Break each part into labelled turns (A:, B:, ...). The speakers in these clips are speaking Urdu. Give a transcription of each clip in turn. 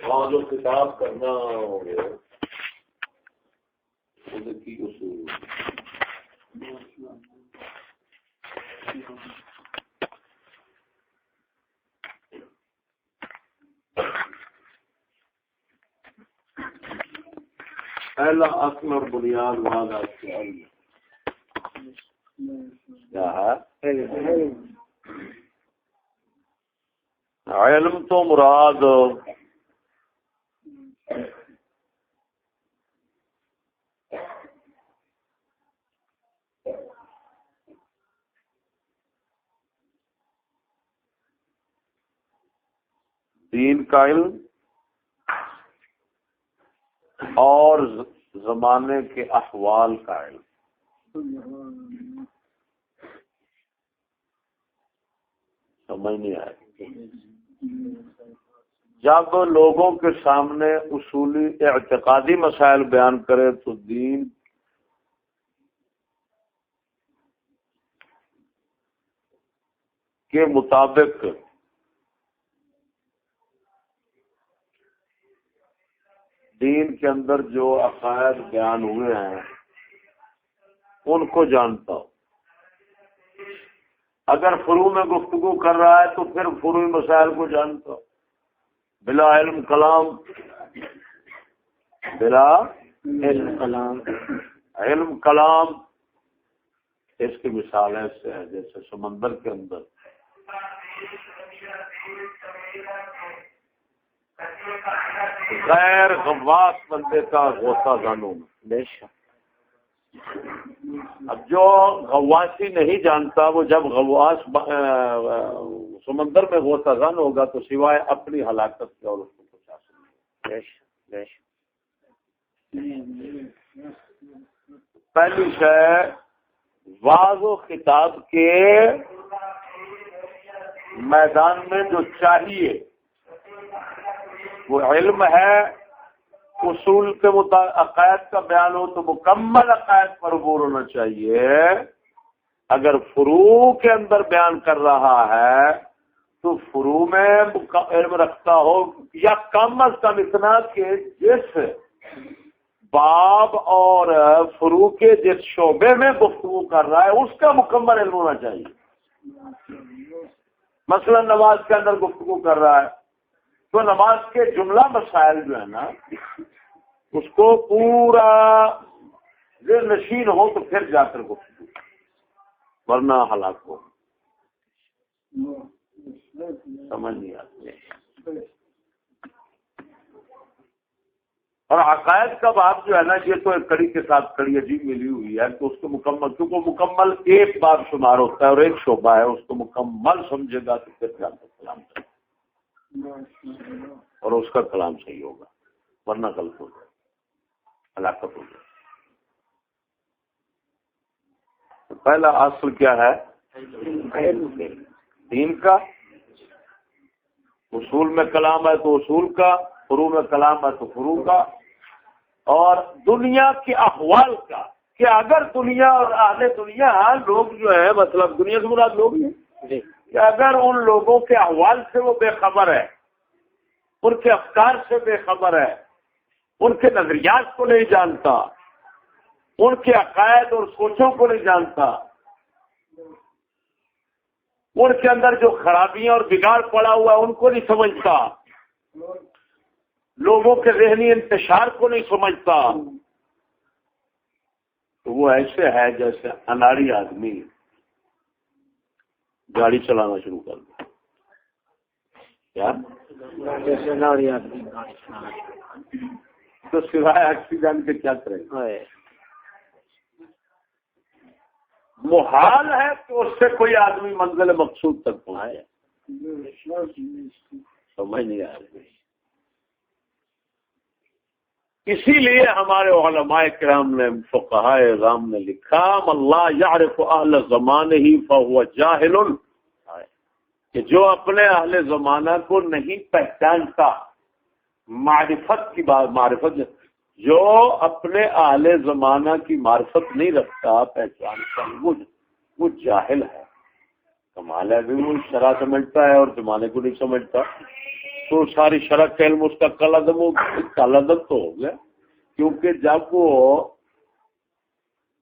A: اور جو کتاب کرنا ہوگا کی اصول پہلا اصل اور بنیاد والا کیا ہے؟ علم تو مراد دین کا علم اور زمانے کے احوال کا علم. سمجھ نہیں آئے. جب لوگوں کے سامنے اصولی اعتقادی مسائل بیان کرے تو دین کے مطابق دین کے اندر جو عقائد بیان ہوئے ہیں ان کو جانتا ہو. اگر فروع میں گفتگو کر رہا ہے تو پھر فروعی مسائل کو جانتا ہو. بلا علم کلام، بلا علم کلام اس کی مثال ایسے ہے جیسے سمندر کے اندر غیر غواص بندے کا غوطہ زن ہونا. اب جو غواصی نہیں جانتا وہ جب غواص سمندر میں غوطہ زن ہوگا تو سوائے اپنی ہلاکت کے اور اس کو کچھ حاصل نہیں. پہلی شے واضح و خطاب کے میدان میں جو چاہیے وہ علم ہے. اصول کے مطابق عقائد کا بیان ہو تو مکمل عقائد پر عبور ہونا چاہیے. اگر فروع کے اندر بیان کر رہا ہے تو فروع میں علم رکھتا ہو یا کم از کم اتنا کہ جس باب اور فروع کے جس شعبے میں گفتگو کر رہا ہے اس کا مکمل علم ہونا چاہیے. مثلا نماز کے اندر گفتگو کر رہا ہے تو نماز کے جملہ مسائل جو ہے نا اس کو پورا ذہن نشین ہو تو پھر جا کر گفتگو، ورنہ ہلاک ہو. سمجھ نہیں آتی. اور عقائد کا باب جو ہے نا یہ تو ایک کڑی کے ساتھ کڑی عجیب ملی ہوئی ہے تو اس کو مکمل، کیونکہ مکمل ایک باب شمار ہوتا ہے اور ایک شعبہ ہے، اس کو مکمل سمجھے گا تو پھر جا کر کلام اور اس کا کلام صحیح ہوگا، ورنہ غلط ہو جائے، ہلاکت ہو جائے. پہلا اصل کیا ہے؟ دین کا. اصول میں کلام ہے تو اصول کا، فروع میں کلام ہے تو فروع کا، اور دنیا کے احوال کا کہ اگر دنیا اور اہل دنیا لوگ جو ہے، مطلب دنیا سے مراد لوگ ہیں کہ اگر ان لوگوں کے احوال سے وہ بے خبر ہے، ان کے افکار سے بے خبر ہے، ان کے نظریات کو نہیں جانتا، ان کے عقائد اور سوچوں کو نہیں جانتا، ان کے اندر جو خرابیاں اور بگاڑ پڑا ہوا ہے ان کو نہیں سمجھتا، لوگوں کے ذہنی انتشار کو نہیں سمجھتا، تو وہ ایسے ہے جیسے اناڑی آدمی گاڑی چلانا شروع کر دے. کیا جیسے اناڑی آدمی گاڑی چلانا تو سوائے ایکسیڈنٹ کے کیا کرے گا؟ محال ہے کہ اس سے کوئی آدمی منزل مقصود تک پہنچے. سمجھ نہیں آ رہی. اسی لیے ہمارے علماء کرام نے، فقہاء اعظام نے لکھا اللہ یعرف اہل زمانہ فہو جاہل، کہ جو اپنے اہل زمانہ کو نہیں پہچانتا، معرفت کی بات، معرفت جو اپنے اہل زمانہ کی معرفت نہیں رکھتا، پہچانتا، وہ جاہل ہے. کمال ہے بھی وہ شرع سمجھتا ہے اور زمانے کو نہیں سمجھتا. تو ساری شرح کا علم اس کا کالعدم تو ہو گیا، کیونکہ جب وہ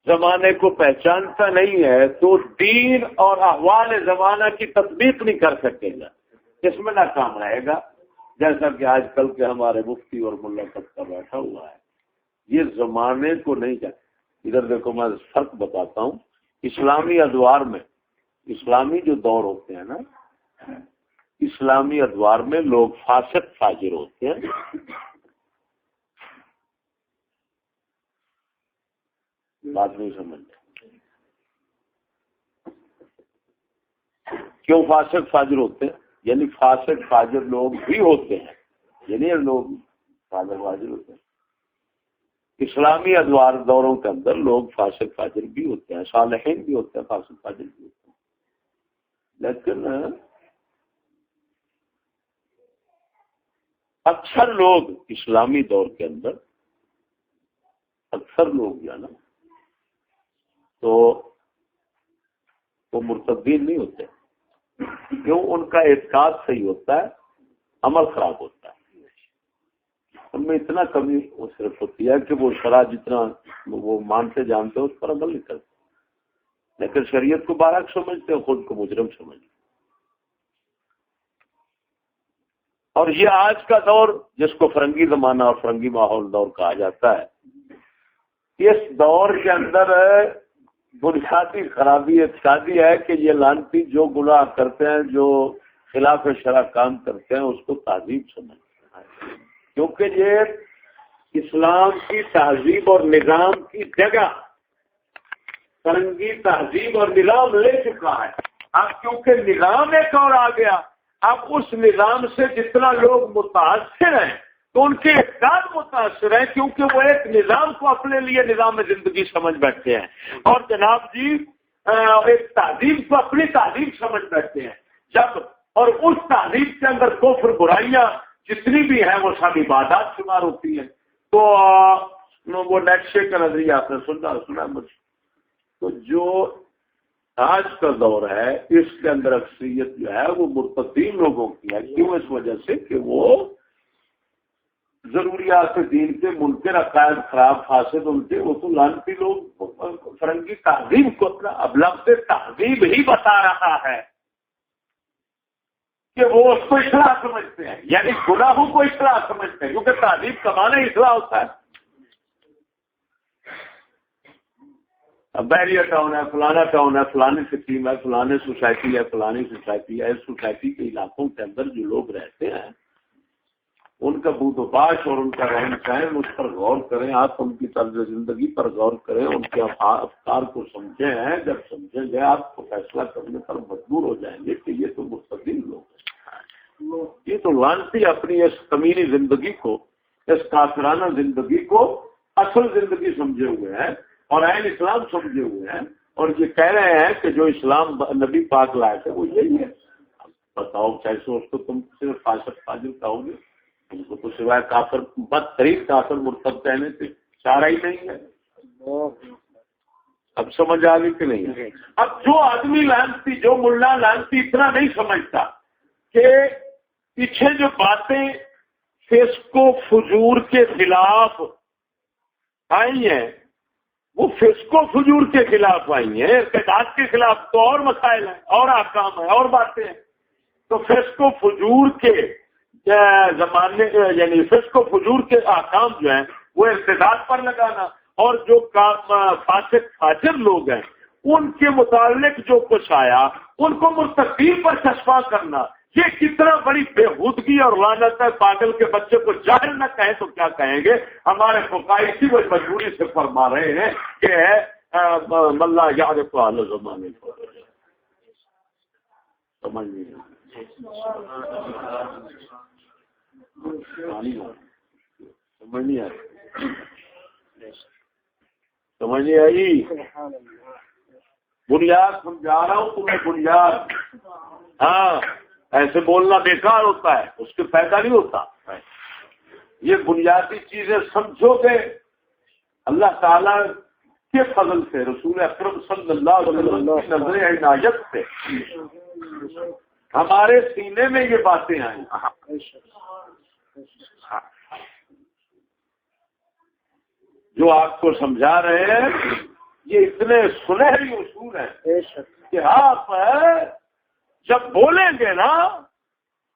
A: زمانے کو پہچانتا نہیں ہے تو دین اور احوال زمانہ کی تطبیق نہیں کر سکے گا، اس میں ناکام رہے گا. جیسا کہ آج کل کے ہمارے مفتی اور ملا طبقہ بیٹھا ہوا ہے، یہ زمانے کو نہیں جانتا. ادھر دیکھو میں فرق بتاتا ہوں. اسلامی ادوار میں، اسلامی جو دور ہوتے ہیں نا، اسلامی ادوار میں لوگ فاسق فاجر ہوتے ہیں. بات نہیں سمجھتے کیوں فاسق فاجر ہوتے ہیں؟ یعنی فاسق فاجر لوگ بھی ہوتے ہیں، یعنی لوگ فاسق فاجر ہوتے ہیں. اسلامی ادوار دوروں کے اندر لوگ فاسق فاجر بھی ہوتے ہیں، صالحین بھی ہوتے ہیں، فاسق فاجر بھی ہوتے ہیں. لیکن اکثر لوگ اسلامی دور کے اندر، اکثر لوگ جو ہے نا تو وہ مرتدین نہیں ہوتے. کیوں؟ ان کا اعتقاد صحیح ہوتا ہے، عمل خراب ہوتا ہے. ان میں اتنا کمی وہ صرف ہوتی ہے کہ وہ شرع جتنا وہ مانتے جانتے ہیں اس پر عمل نہیں کرتے، لیکن شریعت کو بارک سمجھتے ہیں، خود کو مجرم سمجھتے. اور یہ آج کا دور جس کو فرنگی زمانہ اور فرنگی ماحول دور کہا جاتا ہے، اس دور کے اندر بنیادی خرابی اقتصادی ہے کہ یہ لانتی جو گناہ کرتے ہیں، جو خلاف شرع کام کرتے ہیں، اس کو تہذیب سمجھتے ہیں. کیونکہ یہ اسلام کی تہذیب اور نظام کی جگہ فرنگی تہذیب اور نظام لے چکا ہے. اب کیونکہ نظام ایک اور آ گیا، اب اس نظام سے جتنا لوگ متاثر ہیں تو ان کے اقدام متاثر ہیں، کیونکہ وہ ایک نظام کو اپنے لیے نظام زندگی سمجھ بیٹھتے ہیں، اور جناب جی ایک تہذیب کو اپنی تہذیب سمجھ بیٹھتے ہیں. جب اور اس تہذیب کے اندر کفر برائیاں جتنی بھی ہیں وہ سب عبادات شمار ہوتی ہیں. تو وہ نیکشے کا نظریہ آپ نے سنا مجھے. تو جو آج کا دور ہے اس کے اندر اکثریت جو ہے وہ مرتدین لوگوں کی ہے. کیوں؟ اس وجہ سے کہ وہ ضروریات دین کے منکر عقائد خراب فاسد ان کے، وہ تو لانتی لوگ فرنگی تہذیب کو اپنا اب لفظ تہذیب ہی بتا رہا ہے کہ وہ اس کو اصلاح سمجھتے ہیں، یعنی گناہوں کو اصلاح سمجھتے ہیں، کیونکہ تہذیب کا معنی اصلاح ہوتا ہے. اب بحریہ ٹاؤن ہے، فلانا ٹاؤن ہے، فلانی سکیم ہے، فلانی سوسائٹی ہے، فلانی سوسائٹی ہے. اس سوسائٹی کے علاقوں کے اندر جو لوگ رہتے ہیں ان کا بود و باش اور ان کا رہن سہن اس پر غور کریں. آپ ان کی طرز زندگی پر غور کریں، ان کے افکار کو سمجھیں ہیں. جب سمجھیں گے آپ کو فیصلہ کرنے پر مجبور ہو جائیں گے کہ یہ تو مستقل لوگ ہیں، یہ تو لانتی اپنی اس کمینی زندگی کو، اس کافرانہ زندگی کو اصل زندگی سمجھے ہوئے ہیں اور عین اسلام سمجھے ہوئے ہیں، اور یہ کہہ رہے ہیں کہ جو اسلام نبی پاک لائے تھے وہ یہی ہے. بتاؤ کیسے اس کو تم صرف فاسق فاجر کہو گے؟ ان کو تو سوائے کافر، بدترین کافر مرتد کہنے سے چارہ ہی نہیں ہے. اب سمجھ آ گئی کہ نہیں ہے؟ اب جو آدمی لانتی، جو ملا لانتی اتنا نہیں سمجھتا کہ پیچھے جو باتیں فسق و فجور کے خلاف آئی ہیں وہ فسق و فجور کے خلاف آئی ہیں، ارتداد کے خلاف تو اور مسائل ہیں، اور احکام ہیں، اور باتیں ہیں. تو فسق و فجور کے زمانے، یعنی فسق و فجور کے احکام جو ہیں وہ ارتداد پر لگانا، اور جو فاسق فاجر لوگ ہیں ان کے متعلق جو کچھ آیا ان کو مرتدین پر چسپاں کرنا، یہ کتنا بڑی بےہودگی اور لعنت ہے. پاگل کے بچے کو جاہل نہ کہیں تو کیا کہیں گے؟ ہمارے فقہاء اسی کو مجبوری سے فرما رہے ہیں کہ ملا یعرف کو اہل زمانے کو سمجھ نہیں آئی. بنیاد سمجھا رہا ہوں تمہیں، بنیاد. ہاں ایسے بولنا بیکار ہوتا ہے، اس کے فائدہ نہیں ہوتا. یہ بنیادی چیزیں سمجھو گے اللہ تعالیٰ کے فضل سے، رسول اکرم صلی اللہ علیہ وسلم کی نظر عنایت سے ہمارے سینے میں یہ باتیں آئیں. جو آپ کو سمجھا رہے ہیں یہ اتنے سنہری اصول ہیں کہ آپ جب بولیں گے نا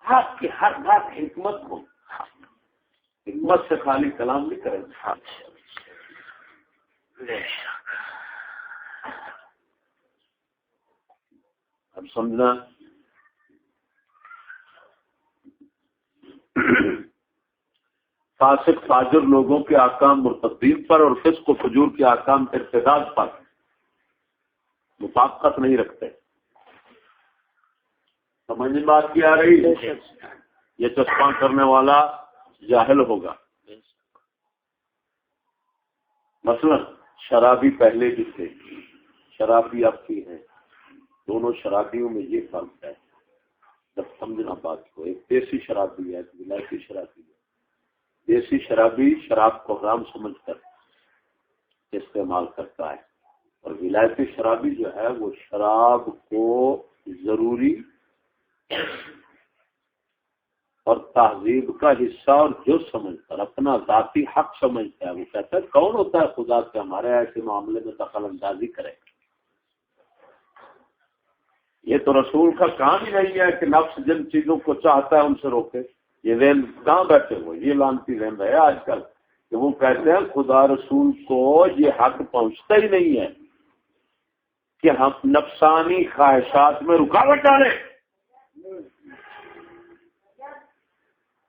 A: آپ کی ہر بات حکمت ہو، حکمت سے خالی کلام نہیں کریں گے. اب سمجھنا فاسق فاجر لوگوں کے احکام مرتدین پر اور فسق و فجور کے احکام ارتداد پر مطابقت نہیں رکھتے. سمجھ میں بات کی آ رہی ہے؟ یہ چسپاں کرنے والا جاہل ہوگا. مثلا شرابی پہلے بھی تھے، شرابی اب بھی ہیں. دونوں شرابیوں میں یہ فرق ہے، جب سمجھنا بات کو. ایک دیسی شرابی ہے، ایک ولایتی شرابی ہے. دیسی شرابی شراب کو حرام سمجھ کر استعمال کرتا ہے، اور ولایتی شرابی جو ہے وہ شراب کو ضروری اور تہذیب کا حصہ اور جو سمجھ کر اپنا ذاتی حق سمجھتا ہے. وہ کہتا ہے کون ہوتا ہے خدا سے ہمارے ایسے معاملے میں دخل اندازی کرے. یہ تو رسول کا کام ہی نہیں ہے کہ نفس جن چیزوں کو چاہتا ہے ان سے روکے. یہ ذہن کہاں بیٹھے ہوئے، یہ لانتی ذہن ہے آج کل کہ وہ کہتے ہیں خدا رسول کو یہ حق پہنچتا ہی نہیں ہے کہ ہم نفسانی خواہشات میں رکاوٹ ڈالیں.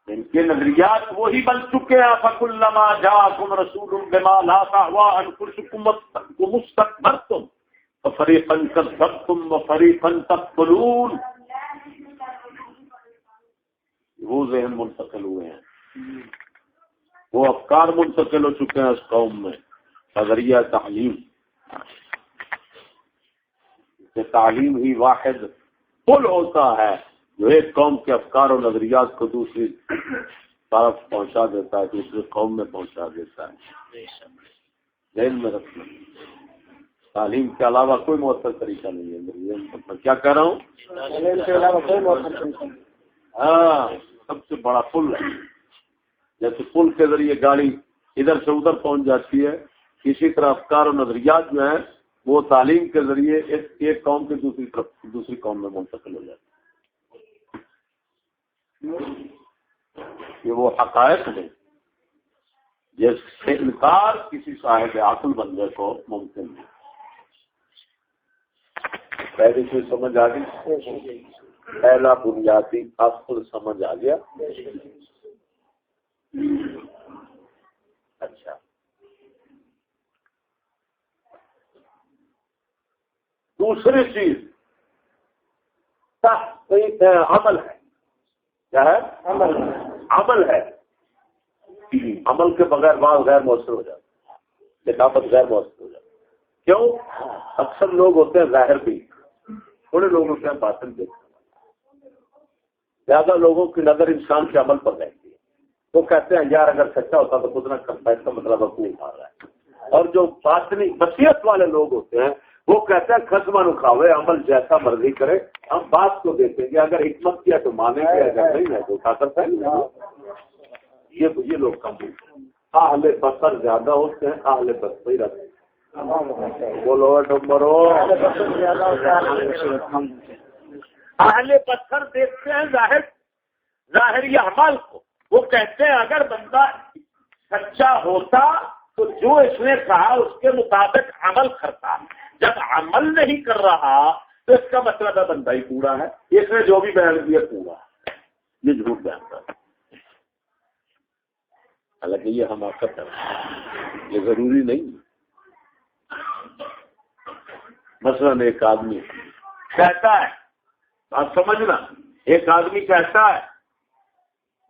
A: ان کے نظریات وہی بن چکے ہیں. فَكُلَّمَا جَاءَكُمْ رَسُولٌ بِمَا لَا تَهْوَىٰ أَنفُسُكُمُ اسْتَكْبَرْتُمْ فَفَرِيقًا كَذَّبْتُمْ وَفَرِيقًا تَقْتُلُونَ. وہ ذہن منتقل ہوئے ہیں، وہ افکار منتقل ہو چکے ہیں اس قوم میں بذریعہ تعلیم. کہ تعلیم ہی واحد پل ہوتا ہے جو ایک قوم کے افکار اور نظریات کو دوسری طرف پہنچا دیتا ہے، دوسری قوم میں پہنچا دیتا ہے. ذہن میں رکھنا، تعلیم کے علاوہ کوئی مؤثر طریقہ نہیں ہے. میں کیا کہہ رہا ہوں؟ تعلیم کے علاوہ کوئی مؤثر طریقہ نہیں. ہاں، سب سے بڑا پل ہے. جیسے پل کے ذریعے گاڑی ادھر سے ادھر پہنچ جاتی ہے، اسی طرح افکار اور نظریات جو ہیں وہ تعلیم کے ذریعے ایک قوم کے دوسری قوم میں منتقل ہو جاتی ہے. یہ وہ حقائق ہیں جس سے انکار کسی صاحب عقل بندے کو ممکن ہے. پہلی چیز سمجھ آ گئی، پہلا بنیادی اصل سمجھ آ گیا. اچھا، دوسری چیز عمل ہے. کیا ہے؟ عمل ہے. عمل کے بغیر بعض غیر مؤثر ہو جاتا ہے، کتابت غیر مؤثر ہو جاتی ہے. کیوں؟ اکثر لوگ ہوتے ہیں ظاہر بھی، تھوڑے لوگ ہوتے ہیں باطن بھی. زیادہ لوگوں کی نظر انسان کے عمل پر رہتی ہے. وہ کہتے ہیں یار اگر سچا ہوتا تو خود نہ کرتا، اس کا مطلب اب نہیں کھا رہا ہے. اور جو باطنی بصیرت والے لوگ ہوتے ہیں وہ کہتے ہیں خزمہ نو کھاوے، عمل جیسا مرضی کرے، ہم بات کو دیکھیں گے، اگر حکمت کیا تو مانیں گے، اگر نہیں ہے تو کھا کرتا ہے. یہ لوگ کم ہوتے ہیں. اہل بصر زیادہ ہوتے ہیں، اہل بصیرت. بولو ڈمبرو. اہل بصر دیکھتے ہیں ظاہری اعمال کو. وہ کہتے ہیں اگر بندہ سچا ہوتا تو جو اس نے کہا اس کے مطابق عمل کرتا. جب عمل نہیں کر رہا تو اس کا مطلب ہے بندہ ہی کوڑا ہے، اس نے جو بھی بیان کیا کوڑا ہے، یہ جھوٹ بیان کرتا ہے. حالانکہ یہ حماقت ہے، یہ ضروری نہیں. مثلاً ایک آدمی کہتا ہے، آپ سمجھنا، ایک آدمی کہتا ہے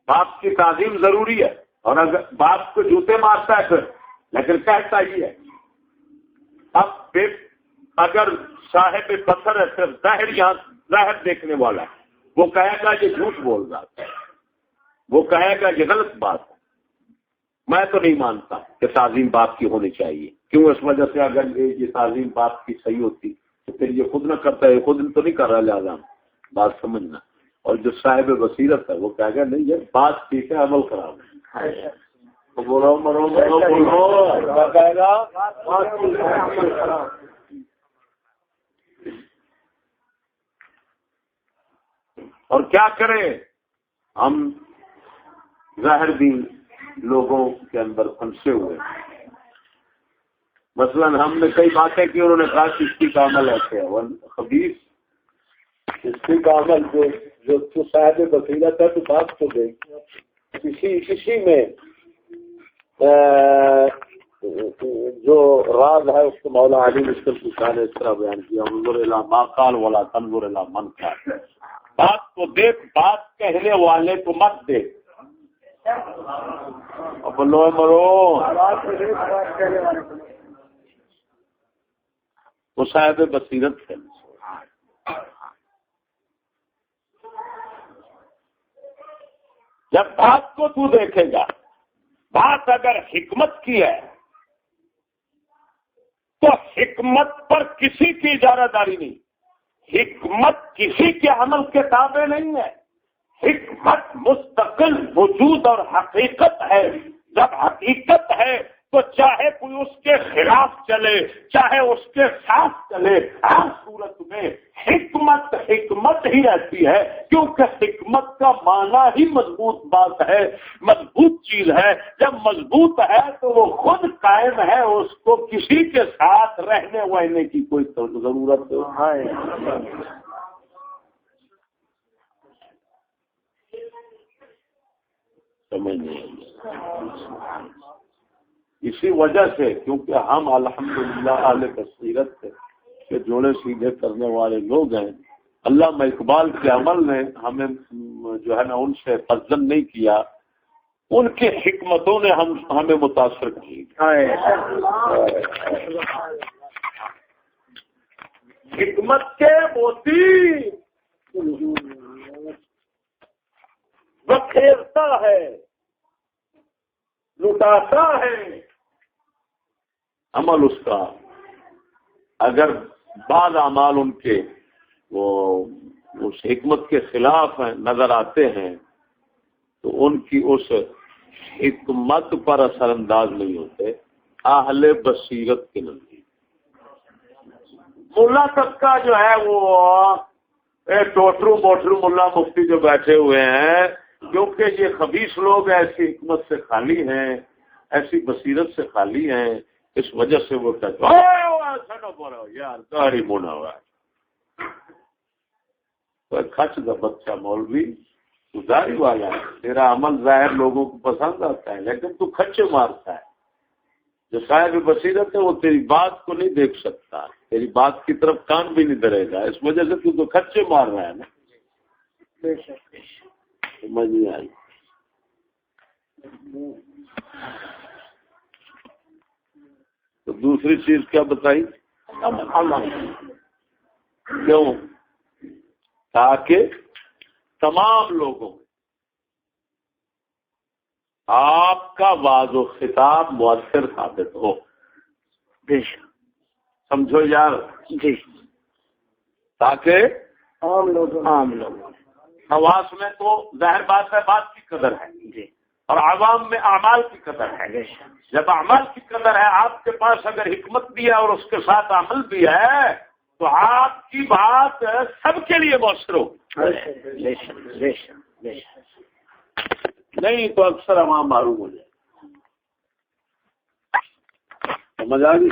A: باپ کی تعظیم ضروری ہے، اور اگر باپ کو جوتے مارتا ہے پھر، لیکن کہتا ہی ہے. اب اگر صاحب پتھر ہے، صرف ظاہر دیکھنے والا ہے، وہ کہے گا یہ جھوٹ بول رہا ہے، وہ کہے گا یہ غلط بات ہے، میں تو نہیں مانتا کہ تعظیم باپ کی ہونی چاہیے. کیوں؟ اس وجہ سے اگر یہ تعظیم باپ کی صحیح ہوتی تو پھر یہ خود نہ کرتا ہے، خود تو نہیں کر رہا، لہٰذا بات سمجھنا. اور جو صاحب بصیرت ہے وہ کہے گا نہیں یہ بات ٹھیک ہے، عمل خراب ہے. بولو مرو مرو بولو کیا کہے گا؟ اور کیا کریں ہم ظاہر بھی لوگوں کے اندر پھنسے ہوئے. مثلا ہم نے کئی باتیں کی، انہوں نے کہا چشتی کا عمل ایسے ہے خبیث. چشتی کا عمل جو صاحب بصیرت ہے تو بات تو دے کسی میں جو راز ہے اس کو مولا علی مشکل پوچھا نے اس طرح بیان کیا، انظر الی ما قال ولا تنظر الی من قال. بات کو دیکھ، بات کہنے والے کو مت دیکھ. بولو مرو وہ صاحب بصیرت ہے. جب بات کو تو دیکھے گا، بات اگر حکمت کی ہے تو حکمت پر کسی کی اجارہ داری نہیں. حکمت کسی کے عمل کے تابع نہیں ہے. حکمت مستقل وجود اور حقیقت ہے. جب حقیقت ہے تو چاہے کوئی اس کے خلاف چلے چاہے اس کے ساتھ چلے، ہر صورت میں حکمت حکمت ہی رہتی ہے، کیونکہ حکمت کا معنی ہی مضبوط بات ہے، مضبوط چیز ہے. جب مضبوط ہے تو وہ خود قائم ہے، اس کو کسی کے ساتھ رہنے وہنے کی کوئی ضرورت نہیں. سمجھ نہیں آئی. اسی وجہ سے کیونکہ ہم الحمدللہ اہل بصیرت کے جوڑے سیدھے کرنے والے لوگ ہیں، علامہ اقبال کے عمل نے ہمیں جو ہے نا ان سے فضل نہیں کیا، ان کی حکمتوں نے ہمیں متاثر کی. حکمت کے موتی بکھیرتا ہے، لٹاتا ہے. عمل اس کا اگر بعض اعمال ان کے وہ اس حکمت کے خلاف ہیں نظر آتے ہیں تو ان کی اس حکمت پر اثر انداز نہیں ہوتے اہل بصیرت کے نزدیک. ملا طبقہ جو ہے وہ ٹوٹرو موٹرو ملا مفتی جو بیٹھے ہوئے ہیں، کیونکہ یہ خبیث لوگ ایسی حکمت سے خالی ہیں، ایسی بصیرت سے خالی ہیں، اس وجہ سے وہ کہتے ہیں یار داڑھی مونا ہوا ہے. کچھ کا بچہ مولوی تو داڑھی والا ہے، تیرا عمل ظاہر لوگوں کو پسند آتا ہے لیکن تو کھچے مارتا ہے. جو صاحب بصیرت ہے وہ تیری بات کو نہیں دیکھ سکتا، تیری بات کی طرف کان بھی نہیں دھرے گا، اس وجہ سے تو کھچے مار رہا ہے نا. سمجھ نہیں آئی. تو دوسری چیز کیا بتائی؟ کیوں؟ تاکہ تمام لوگوں میں آپ کا واضح و خطاب مؤثر ثابت ہو. سمجھو یار جی، تاکہ عام لوگ حواس میں تو ظاہر بات ہے بات کی قدر ہے جی، اور عوام میں اعمال کی قدر ہے. جب اعمال کی قدر ہے، آپ کے پاس اگر حکمت بھی ہے اور اس کے ساتھ عمل بھی ہے تو آپ کی بات سب کے لیے مؤثر ہو. نہیں تو اکثر عوام معروف ہو جائے. سمجھ آ گئی؟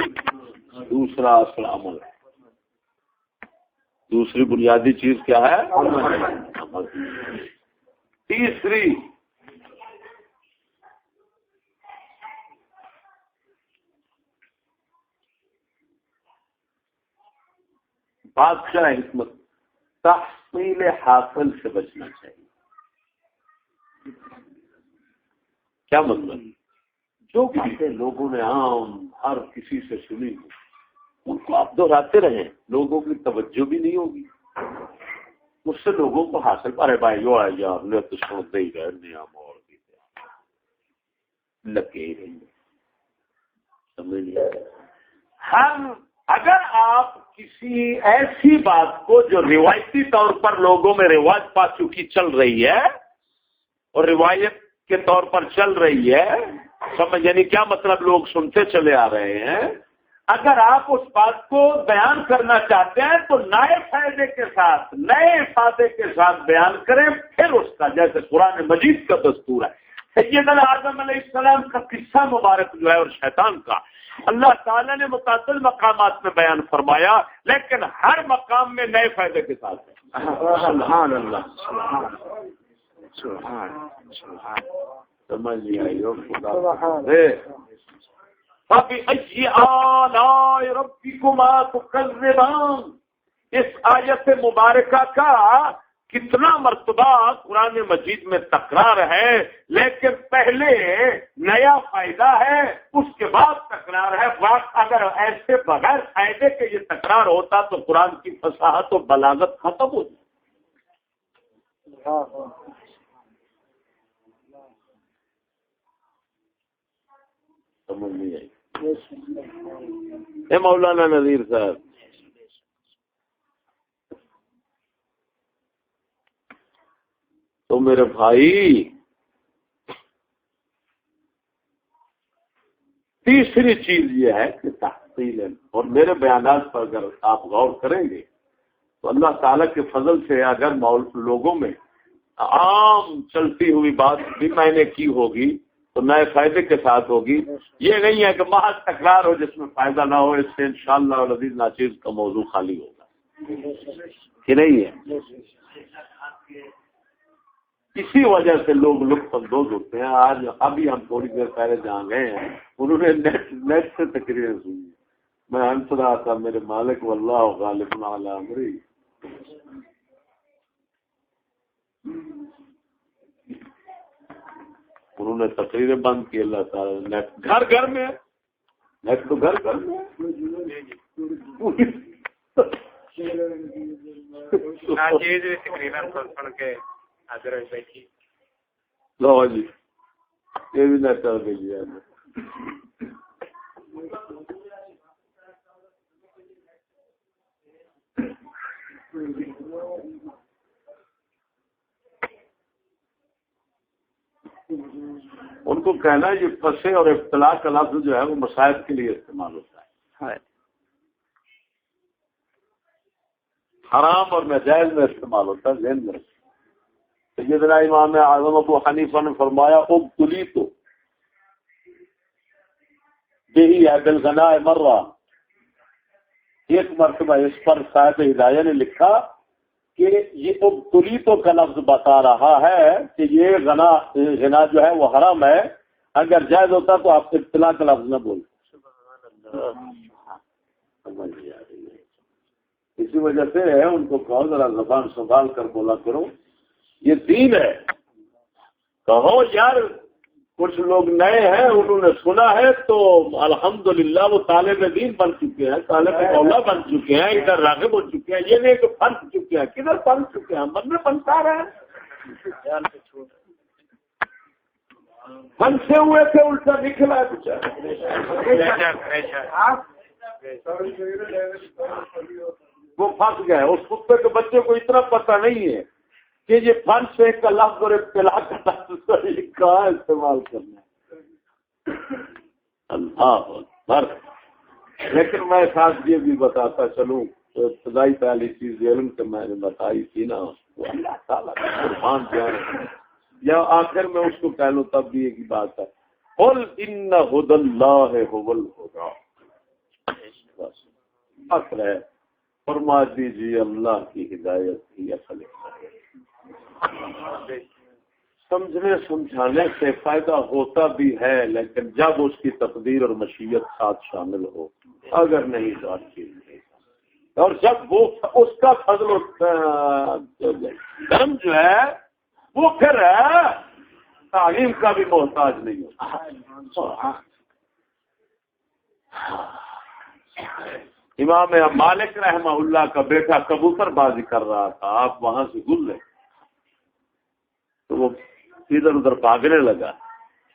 A: دوسرا اصل عمل ہے. دوسری بنیادی چیز کیا ہے؟ عمل. تیسری بادشاہ حکمت تحصیل حاصل سے بچنا چاہیے. کیا مطلب؟ جو باتیں لوگوں نے عام ہر کسی سے سنی ان کو آپ دہراتے رہیں، لوگوں کی توجہ بھی نہیں ہوگی، اس سے لوگوں کو حاصل. ارے بھائی جو ہے یار نے تو سنتے ہی رہے نیا موڑ بھی لگے ہی رہی. سمجھ لیا؟ ہم اگر آپ کسی ایسی بات کو جو روایتی طور پر لوگوں میں رواج پا چکی چل رہی ہے اور روایت کے طور پر چل رہی ہے، سمجھ یعنی کیا مطلب لوگ سنتے چلے آ رہے ہیں. اگر آپ اس بات کو بیان کرنا چاہتے ہیں تو نئے فائدے کے ساتھ نئے افادے کے ساتھ بیان کریں, پھر اس کا جیسے قرآن مجید کا دستور ہے. سیدنا آدم علیہ السلام کا قصہ مبارک جو ہے اور شیطان کا اللہ تعالیٰ نے متعدد مقامات میں بیان فرمایا, لیکن ہر مقام میں نئے فائدے کے ساتھ ہے. سبحان اللہ, سمجھ نہیں آئی فَبِأَيِّ آلَاءِ رَبِّكُمَا تُكَذِّبَانِ. اس آیت مبارکہ کا کتنا مرتبہ قرآن مجید میں تکرار ہے, لیکن پہلے نیا فائدہ ہے, اس کے بعد تکرار ہے. اگر ایسے بغیر فائدے کے یہ تکرار ہوتا تو قرآن کی فصاحت و بلاغت ختم ہو جاتی. سمجھ نہیں آئی. اے مولانا نذیر صاحب, تو میرے بھائی تیسری چیز یہ ہے کہ تحصیل ہے, اور میرے بیانات پر اگر آپ غور کریں گے تو اللہ تعالیٰ کے فضل سے اگر لوگوں میں عام چلتی ہوئی بات بھی میں نے کی ہوگی تو نئے فائدے کے ساتھ ہوگی. یہ نہیں ہے کہ محض تکرار ہو جس میں فائدہ نہ ہو. اس سے انشاءاللہ العزیز ناچیز کا موضوع خالی ہوگا کہ نہیں ہے. اسی وجہ سے لوگ لطف اندوز ہوتے ہیں. آج ابھی ہم تھوڑی دیر پہلے جہاں گئے ہیں انہوں نے نیٹ سے تقریر سنی. میں ہنس رہا تھا, میرے مالک واللہ غالب علی امری. انہوں نے تقریریں بند کی. اللہ تعالیٰ نیٹ گھر گھر میں, نیٹ تو گھر گھر میں لو جی یہ بھی نیٹ کر دیجیے. ان کو کہنا ہے یہ فسے اور ابتلا کا لفظ جو ہے وہ مسائل کے لیے استعمال ہوتا ہے, حرام اور ناجائز میں استعمال ہوتا ہے. ذہن میں سیدنا امام اعظم ابو حنیفہ نے فرمایا ابتلی تو یہی ہے بالغنا مرہ. ایک مرتبہ اس پر صاحب ہدایہ نے لکھا کہ یہ ابتلی تو کا لفظ بتا رہا ہے کہ یہ غنا جو ہے وہ حرام ہے. اگر جائز ہوتا تو آپ ابتلا کا لفظ نہ بول. اسی وجہ سے ان کو کہو ذرا زبان سنبھال کر بولا کرو, یہ دین ہے. کہو یار کچھ لوگ نئے ہیں انہوں نے سنا ہے تو الحمدللہ وہ طالب دین بن چکے ہیں, طالب مولا بن چکے ہیں, ادھر راغب ہو چکے ہیں. یہ نہیں کہ پھنس چکے ہیں. کدھر پھنس چکے ہیں؟ من میں پھنسا رہے ہیں. پھنسے ہوئے تھے الٹا نکلا کچھ. وہ پھنس گئے. اس کتے کے بچے کو اتنا پتہ نہیں ہے کہ یہ فنس کا لفظ اور ابتلا کا لفظ کہاں استعمال کرنا ہے. اللہ اکبر. لیکن میں ساتھ یہ بھی بتاتا چلوں تو ابتدائی پہلی چیز علم سے میں نے بتائی تھی نا, وہ اللہ تعالیٰ کا قربان جانے, یا آخر میں اس کو کہہ لوں تب بھی ایک ہی بات ہے, قل ان ھدی اللہ ھو الھدی. اصل ہے فرما دیجیے اللہ کی ہدایت ہی اصل ہے. سمجھنے سمجھانے سے فائدہ ہوتا بھی ہے, لیکن جب اس کی تقدیر اور مشیت ساتھ شامل ہو, اگر نہیں تو اچھی نہیں. اور جب وہ اس کا فضل و کرم جو ہے وہ پھر تعلیم کا بھی محتاج نہیں ہوتا. امام مالک رحمہ اللہ کا بیٹا کبوتر بازی کر رہا تھا, آپ وہاں سے گزرے تو وہ ادھر ادھر بھاگنے لگا.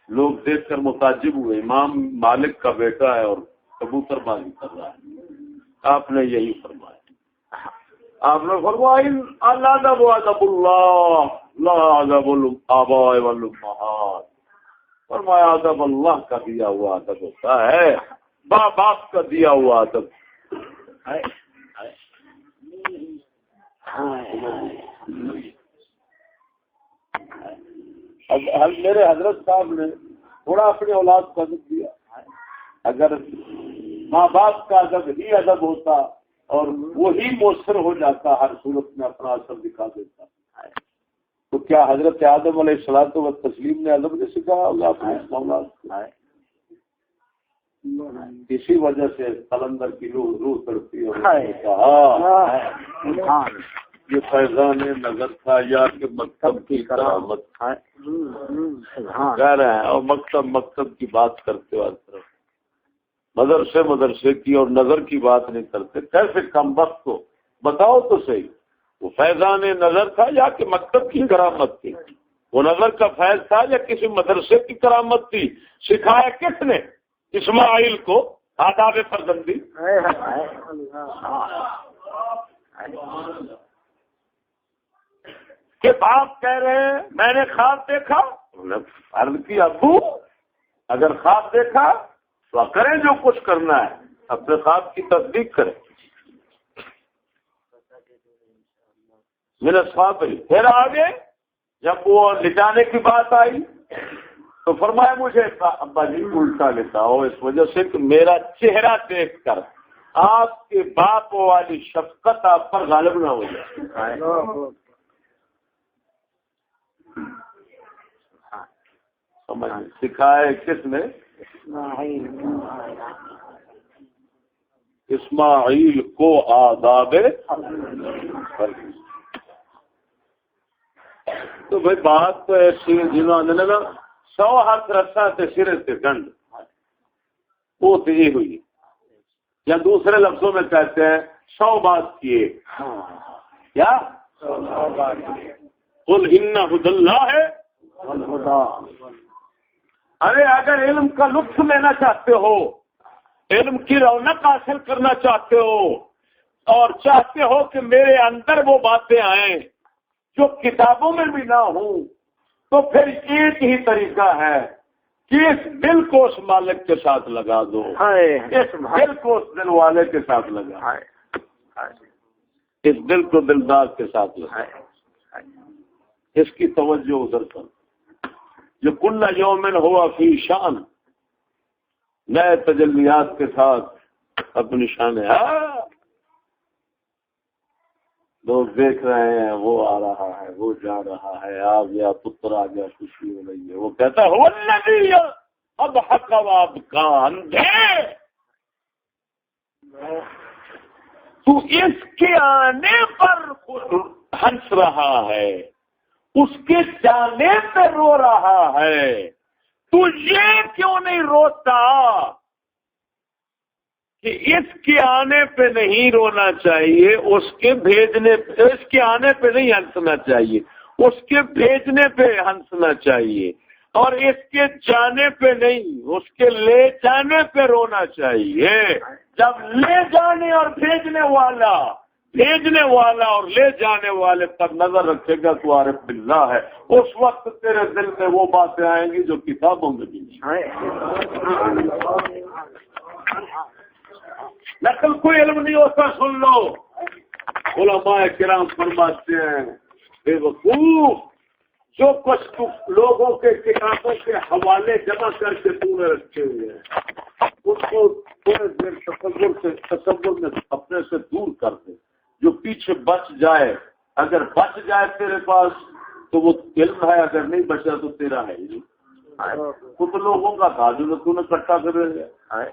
A: لوگ دیکھ کر متعجب ہوئے, امام مالک کا بیٹا ہے اور کبوتر بازی کر رہا ہے. آپ نے یہی فرمایا, آپ نے فرمایا الادب ادب اللہ لا ادب الآباء والامہات. فرمایا ادب اللہ کا دیا ہوا ادب ہوتا ہے، باپ باپ کا دیا ہوا ادب. اب میرے حضرت صاحب نے تھوڑا اپنی اولاد کو ادب دیا. اگر ماں باپ کا ادب ہی ادب ہوتا اور وہی مؤثر ہو جاتا، ہر صورت میں اپنا اثر دکھا دیتا، تو کیا حضرت آدم علیہ الصلوۃ والتسلیم نے ادب نہیں سکھایا ہوگا اپنے اولاد کو؟ اسی وجہ سے قلندر کی روح تڑپتی ہے. کہا یہ فیضان نظر تھا یا کہ مکتب کی کرامت کہہ رہے ہیں، اور مکتب کی بات کرتے ہو، ہر طرف مدرسے کی اور نظر کی بات نہیں کرتے. کیسے کم وقت کو بتاؤ تو صحیح، وہ فیضان نظر تھا یا کہ مکتب کی کرامت تھی؟ وہ نظر کا فیض تھا یا کسی مدرسے کی کرامت تھی؟ سکھایا کس نے اسماعیل کو آداب فرزندی؟ کہ باپ کہہ رہے ہیں میں نے خواب دیکھا، عرض کی ابو اگر خواب دیکھا تو کریں جو کچھ کرنا ہے، اپنے خواب کی تصدیق کریں. میرے خواب پھر آگے جب وہ لٹانے کی بات آئی تو فرمایا مجھے ابا جی الٹا لیتا ہو اس وجہ سے کہ میرا چہرہ دیکھ کر آپ کے باپ والی شفقت آپ پر غالب نہ ہو جائے. سمجھ سکھائے کس نے؟ اسماعیل کو آداب. تو بھائی بات تو ایسی جنہوں نے نا 100 ہاتھ رسا تے سرے سے ڈنڈ وہ تو یہ ہوئی، یا دوسرے لفظوں میں کہتے ہیں 100 بات کیے. کیا قل ان ھدی اللہ ہے. ارے اگر علم کا لطف لینا چاہتے ہو، علم کی رونق حاصل کرنا چاہتے ہو، اور چاہتے ہو کہ میرے اندر وہ باتیں آئیں جو کتابوں میں بھی نہ ہوں، تو پھر ایک ہی طریقہ ہے کہ اس دل کو اس مالک کے ساتھ لگا دو، اس دل کو اس دل والے کے ساتھ لگا، اس دل کو دلدار کے ساتھ لگا، اس کی توجہ ادھر کر. جو کل یومن ہوا فی شان، نئے تجلیات کے ساتھ اپنی شان ہے. لوگ دیکھ رہے ہیں وہ آ رہا ہے، وہ جا رہا ہے، آ گیا پتر آ گیا، خوشی ہو رہی ہے. وہ کہتا ہے والذی اضحک وابکا، اندھے تو اس کے آنے پر ہنس رہا ہے، اس کے جانے پہ رو رہا ہے، تو یہ کیوں نہیں روتا کہ اس کے آنے پہ نہیں رونا چاہیے، اس کے بھیجنے پہ، اس کے آنے پہ نہیں ہنسنا چاہیے، اس کے بھیجنے پہ ہنسنا چاہیے، اور اس کے جانے پہ نہیں، اس کے لے جانے پہ رونا چاہیے. جب لے جانے اور بھیجنے والا اور لے جانے والے پر نظر رکھے گا تو عارف باللہ ہے. اس وقت تیرے دل میں وہ باتیں آئیں گی جو کتابوں میں بھی نہیں. نقل کوئی علم نہیں ہوتا، سن لو. علماء کرام فرماتے ہیں بے وقوف، جو کچھ تو لوگوں کے کتابوں کے حوالے جمع کر کے تو نے رکھے ہوئے ہیں اس کو تھوڑے دیر تصور میں اپنے سے دور کر دے. جو پیچھے بچ جائے، اگر بچ جائے تیرے پاس تو وہ علم ہے، اگر نہیں بچا تو تیرا ہے ہی نہیں. کچھ لوگوں کا تھا جو تو نے اکٹھا کر رہے ہیں.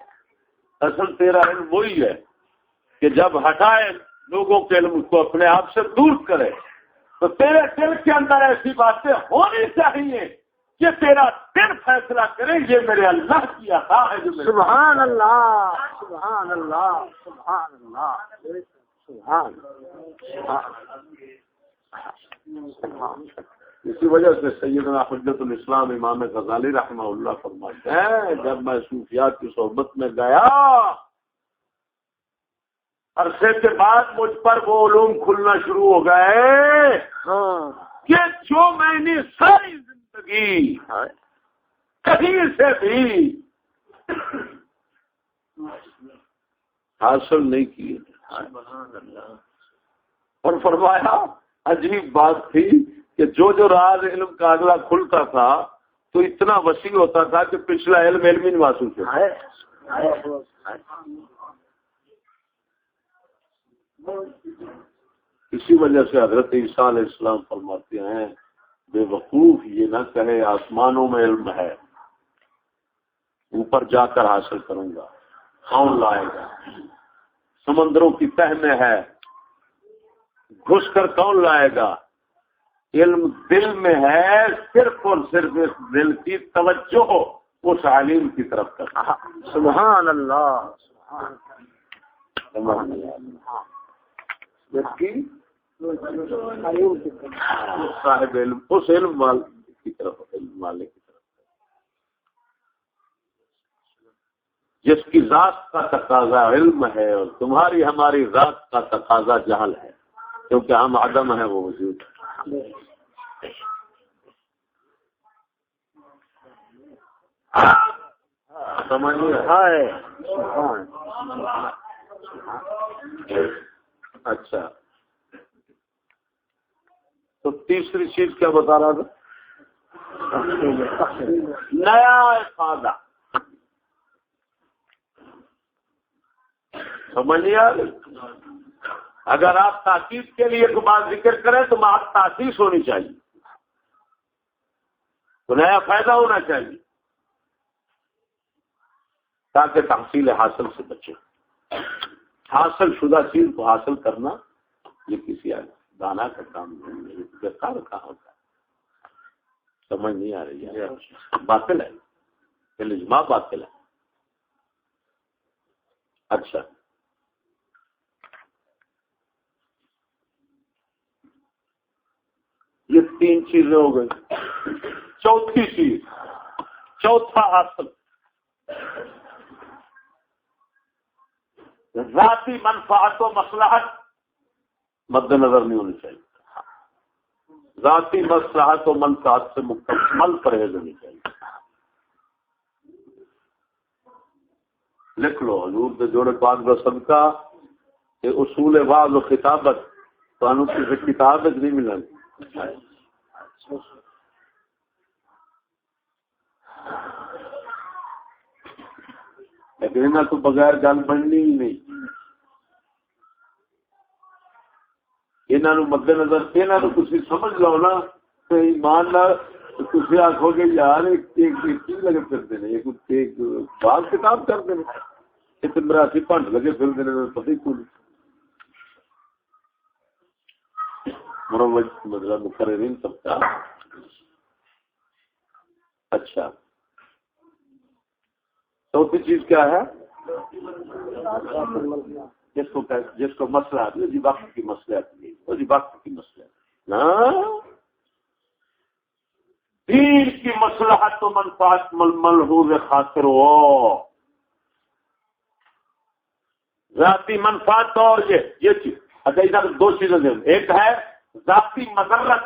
A: اصل تیرا علم وہی ہے کہ جب ہٹائے لوگوں کے علم کو اپنے آپ سے دور کرے تو تیرے دل کے اندر ایسی باتیں ہونی چاہیے کہ تیرا دل فیصلہ کرے یہ میرے اللہ کی عطا ہے. جو
B: سبحان اللہ، سبحان اللہ، سبحان اللہ، سبحان سبحان.
A: اسی وجہ سے سیدنا حجت الاسلام امام غزالی رحمہ اللہ فرماتے ہیں جب میں صوفیات کی صحبت میں گیا عرصے کے بعد مجھ پر وہ علوم کھلنا شروع ہو گئے کہ جو میں نے ساری زندگی کہیں سے بھی حاصل نہیں کیے. اور فرمایا عجیب بات تھی کہ جو راز علم کا اگلا کھلتا تھا تو اتنا وسیع ہوتا تھا کہ پچھلا علم ہی نہیں محسوس ہوتا. اسی وجہ سے حضرت عیسیٰ علیہ السلام فرماتے ہیں بے وقوف یہ نہ کہے آسمانوں میں علم ہے اوپر جا کر حاصل کروں گا. کون لائے گا؟ سمندروں کی تہ میں ہے گھس کر کون لائے گا؟ علم دل میں ہے. صرف اور صرف اس دل کی توجہ اس عالم کی طرف کرنا.
B: سبحان اللہ
A: صاحب علم اس علم مال کی طرف علم مالک کی طرف جس کی ذات کا تقاضا علم ہے اور تمہاری ہماری ذات کا تقاضا جہل ہے کیونکہ ہم عدم ہیں وہ وجود ہے. سمجھیے. اچھا تو تیسری چیز کیا بتا رہا تھا؟ نیا افادہ. سمجھیے. اگر آپ تاکید کے لیے کوئی بات ذکر کریں تو آپ تاسیس ہونی چاہیے تو نیا فائدہ ہونا چاہیے تاکہ تحصیل حاصل سے بچے. حاصل شدہ چیز کو حاصل کرنا یہ کسی دانا کا کام نہیں. بیکار کہاں ہوتا ہے. سمجھ نہیں آ رہی ہے. باطل ہے. اجماع باطل ہے. اچھا یہ تین چیزیں ہو گئی. چوتھی چیز چوتھا حاصل ذاتی منفعت و مصلحت مد نظر نہیں ہونی چاہیے. ذاتی مصلحت و منفعت سے مکمل پرہیز ہونی چاہیے. لکھ لو حضور کے جوڑے پاک و صدقہ کہ اصول وعظ و خطابت تو کسی کتابت نہیں ملیں. لیکن انہیں تو بغیر گل بننی ہی نہیں. انہوں مد نظر انہوں تھی سمجھ لو نا تو ایمان تھی آخو گے یار لگے پھرتے ہیں ایک بعض کتاب کرتے ہیں ایک مراسی پنڈ لگے پھرتے ہیں پتہ ہی کون مطلب مقررین سب کا. اچھا چوتھی چیز کیا ہے؟ جس کو مسئلہ آتی ہے جی وقت کی مسئلہ آتی ہے وہ جی وقت کی مسئلہ نا دین کی مصلحت و منفعت ملحوظ خاطر ہو. ذاتی منفعت اور یہ چیز اچھا دو چیزیں دیں. ایک ہے ذاتی مضرت.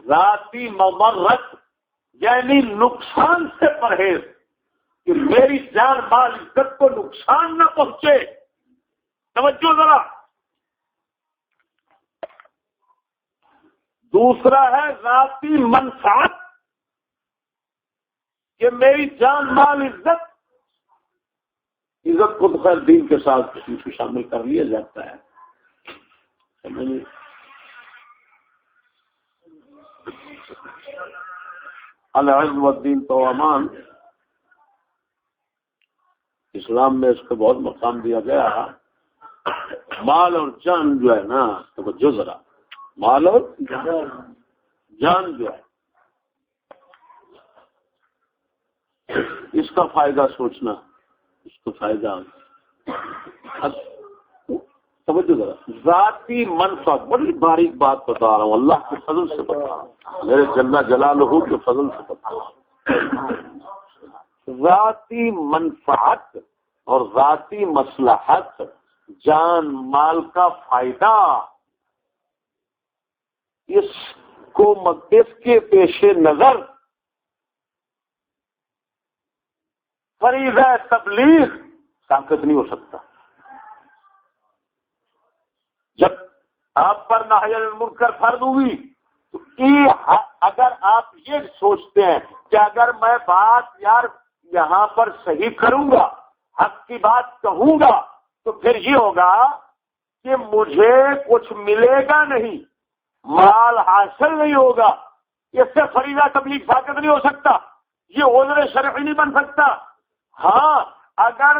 A: ذاتی مضرت یعنی نقصان سے پرہیز کہ میری جان مال عزت کو نقصان نہ پہنچے. توجہ ذرا. دوسرا ہے ذاتی منفعت کہ میری جان مال عزت کو تو خیر دین کے ساتھ کسی کو شامل کر لیا جاتا ہے. العز والدین تو امان اسلام میں اس کو بہت مقام دیا گیا. مال اور جان جو ہے نا توجہ ذرا مال اور جان جو ہے اس کا فائدہ سوچنا اس کو فائدہ توجہ ذرا. ذاتی منفعت بڑی باریک بات بتا رہا ہوں اللہ کے فضل سے بتا رہا ہوں میرے جل جلالہ کے فضل سے بتا رہا ہوں. ذاتی منفعت اور ذاتی مصلحت جان مال کا فائدہ اس کے پیش نظر فریضہ تبلیغ ساقط نہیں ہو سکتا. جب آپ پر نہی عن المنکر فرض ہوئی تو اگر آپ یہ سوچتے ہیں کہ اگر میں بات یار یہاں پر صحیح کروں گا، حق کی بات کہوں گا، تو پھر یہ ہوگا کہ مجھے کچھ ملے گا نہیں، مال حاصل نہیں ہوگا، اس سے فریضہ تبلیغ ساقط نہیں ہو سکتا، یہ عذر شرعی نہیں بن سکتا. ہاں اگر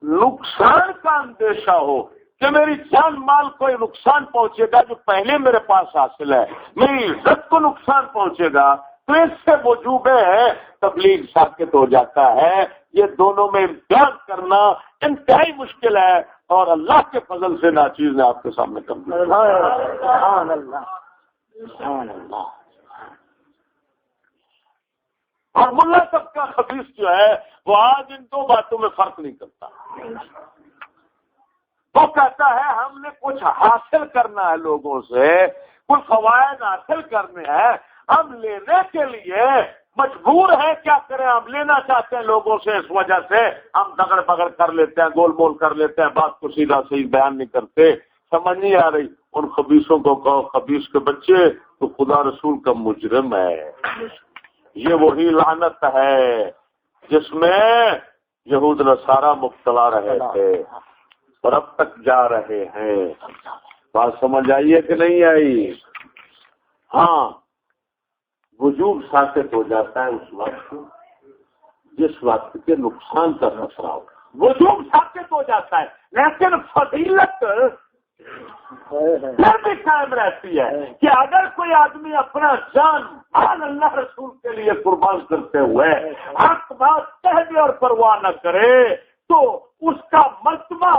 A: نقصان کا اندیشہ ہو کہ میری جان مال کو نقصان پہنچے گا جو پہلے میرے پاس حاصل ہے، میری عزت کو نقصان پہنچے گا، تو اس سے وجوب ہے تبلیغ ساقط ہو جاتا ہے. یہ دونوں میں امتیاز کرنا انتہائی مشکل ہے، اور اللہ کے فضل سے ناچیز نے آپ کے سامنے کر دیا.
B: سبحان اللہ سبحان اللہ.
A: اور ملا سب کا خبیث جو ہے وہ آج ان دو باتوں میں فرق نہیں کرتا. وہ کہتا ہے ہم نے کچھ حاصل کرنا ہے، لوگوں سے کچھ فوائد حاصل کرنے ہیں، ہم لینے کے لیے مجبور ہیں. کیا کریں، ہم لینا چاہتے ہیں لوگوں سے، اس وجہ سے ہم دگڑ بگڑ کر لیتے ہیں، گول مول کر لیتے ہیں، بات کو سیدھا صحیح بیان نہیں کرتے. سمجھ نہیں آ رہی. ان خبیثوں کو کہو خبیث کے بچے تو خدا رسول کا مجرم ہے. یہ وہی لعنت ہے جس میں یہود نصارہ مبتلا رہے تھے اور اب تک جا رہے ہیں. بات سمجھ آئیے کہ نہیں آئی؟ ہاں وجوب ساقط ہو جاتا ہے اس وقت جس وقت کے نقصان کا خطرہ ہو، وجوب ساقط ہو جاتا ہے. لیکن فضیلت پھر بھی قائم رہتی ہے کہ اگر کوئی آدمی اپنا جان مال اللہ رسول کے لیے قربان کرتے ہوئے حق بات کہہ دے اور پرواہ نہ کرے تو اس کا مرتبہ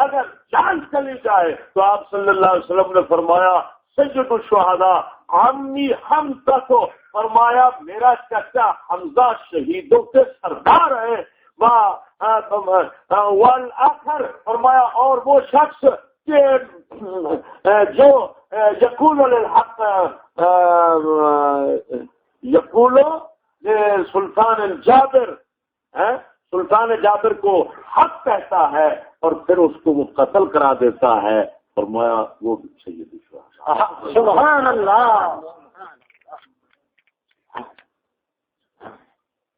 A: اگر جان چلی جائے تو آپ صلی اللہ علیہ وسلم نے فرمایا سید الشہداء عمی حمزہ، تو فرمایا میرا چچا حمزہ شہیدوں کے سردار ہے. والآخر فرمایا اور وہ شخص کہ جو یقول للحق یقول سلطان الجابر، سلطان جابر کو حق کہتا ہے اور پھر اس کو وہ قتل کرا دیتا ہے. فرمایا وہ بھی سید الشہداء.
B: سبحان اللہ.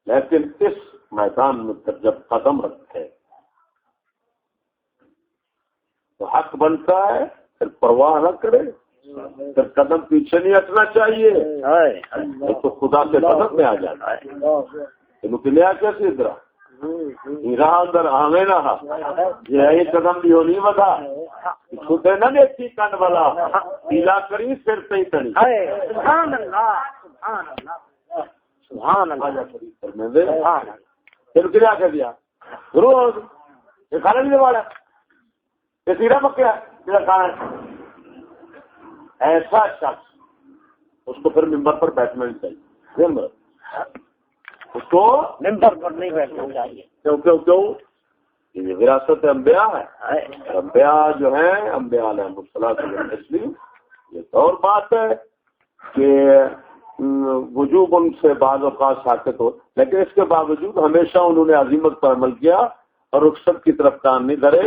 A: لیکن اس میدان میں جب قدم رکھے تو حق بنتا ہے، پھر پرواہ نہ کرے، پھر قدم پیچھے نہیں ہٹنا چاہیے. تو خدا سے مدد میں آ جاتا ہے. نکلیا کیسے ادھر رہا اندر ہمیں نہ یہ قدم بھی ہو نہیں بتا چھوٹے نہ دیکھی کن والا پیلا کری پھر صحیح کری.
B: سبحان اللہ سبحان اللہ سبحان اللہ.
A: پھر کیا کر دیا روز یہ کھانا نہیں والا یہ سیرا پکیا میرا کھانا. ایسا شخص اس کو پھر ممبر پر بیٹھنا نہیں چاہیے. اس کو
B: ممبر پر نہیں بیٹھنا چاہیے.
A: کیوں یہ وراثت انبیاء ہے. انبیاء جو ہیں انبیاء علیہ السلام تسلیم. یہ تو اور بات ہے کہ وجوب ان سے بعض اوقات ساقط ہو، لیکن اس کے باوجود ہمیشہ انہوں نے عزیمت پر عمل کیا اور رخصت کی طرف کان نہیں دھرے.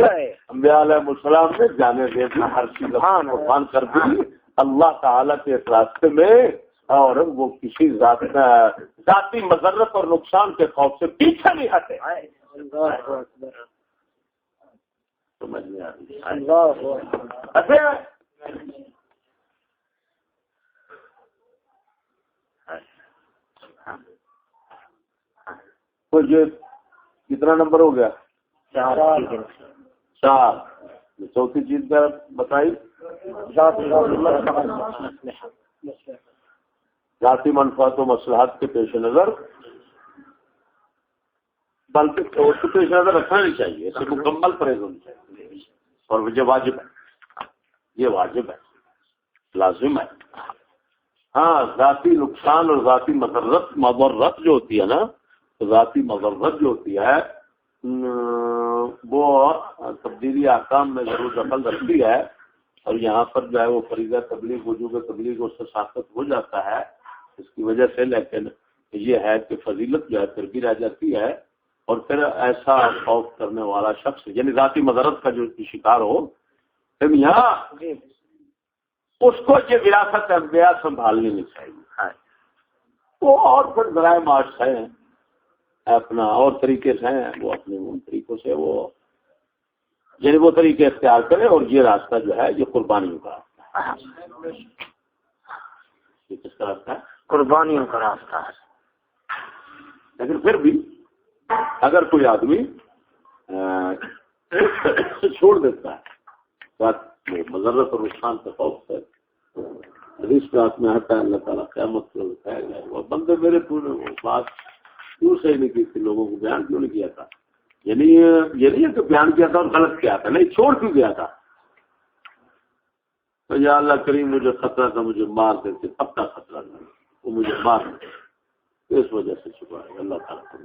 A: انبیاء علیہ السلام نے جانے دے دی، ہر چیز قربان کر دی اللہ تعالیٰ کے اس راستے میں، اور وہ کسی ذاتی مضرت اور نقصان کے خوف سے پیچھے نہیں ہٹے. سمجھ نہیں آ رہی؟ تو یہ کتنا نمبر ہو گیا؟ 4. چوتھی چیز کیا بتائی؟ ذاتی منفعت و مصلحت کے پیش نظر، بلکہ اس کو پیش نظر رکھنا نہیں چاہیے، اس سے مکمل پرہیز ہونی چاہیے. اور یہ واجب ہے، یہ واجب ہے، لازم ہے. ہاں ذاتی نقصان اور ذاتی مضرت جو ہوتی ہے نا، تو ذاتی مضرت جو ہوتی ہے وہ تبدیلی احکام میں ضرور دخل رکھتی ہے، اور یہاں پر جو ہے وہ فریضہ تبلیغ وجوب تبلیغ اس سے ساقط ہو جاتا ہے اس کی وجہ سے. لیکن یہ ہے کہ فضیلت جو ہے پھر بھی رہ جاتی ہے، اور پھر ایسا خوف کرنے والا شخص یعنی ذاتی مضرت کا جو شکار ہو پھر یہاں اس کو یہ وراثت انبیاء سنبھالنی نہیں چاہیے. وہ اور پھر ذرائع معاش ہیں اپنا اور طریقے سے ہیں وہ اپنے ان طریقوں سے وہ یعنی وہ طریقے اختیار کرے اور یہ راستہ جو ہے یہ قربانیوں کا راستہ ہے. یہ کس کا راستہ ہے؟
B: قربانیوں کا راستہ ہے.
A: لیکن پھر بھی اگر کوئی آدمی چھوڑ دیتا ہے مضرت اور نقصان کا خوف ہے حدیث رات میں آتا ہے اللہ تعالیٰ قیامت کو اٹھایا گیا وہ بندے میرے پورے بات کیوں صحیح نہیں کی تھی لوگوں کو بیان کیوں نہیں کیا تھا یعنی یہ نہیں ہے کہ بیان کیا تھا اور غلط کیا تھا نہیں چھوڑ کیوں گیا تھا تو یا اللہ کریم مجھے خطرہ تھا مجھے مار دیتے اب کا خطرہ تھا وہ مجھے مار دیتے اس وجہ سے چھپا ہے اللہ تعالیٰ کو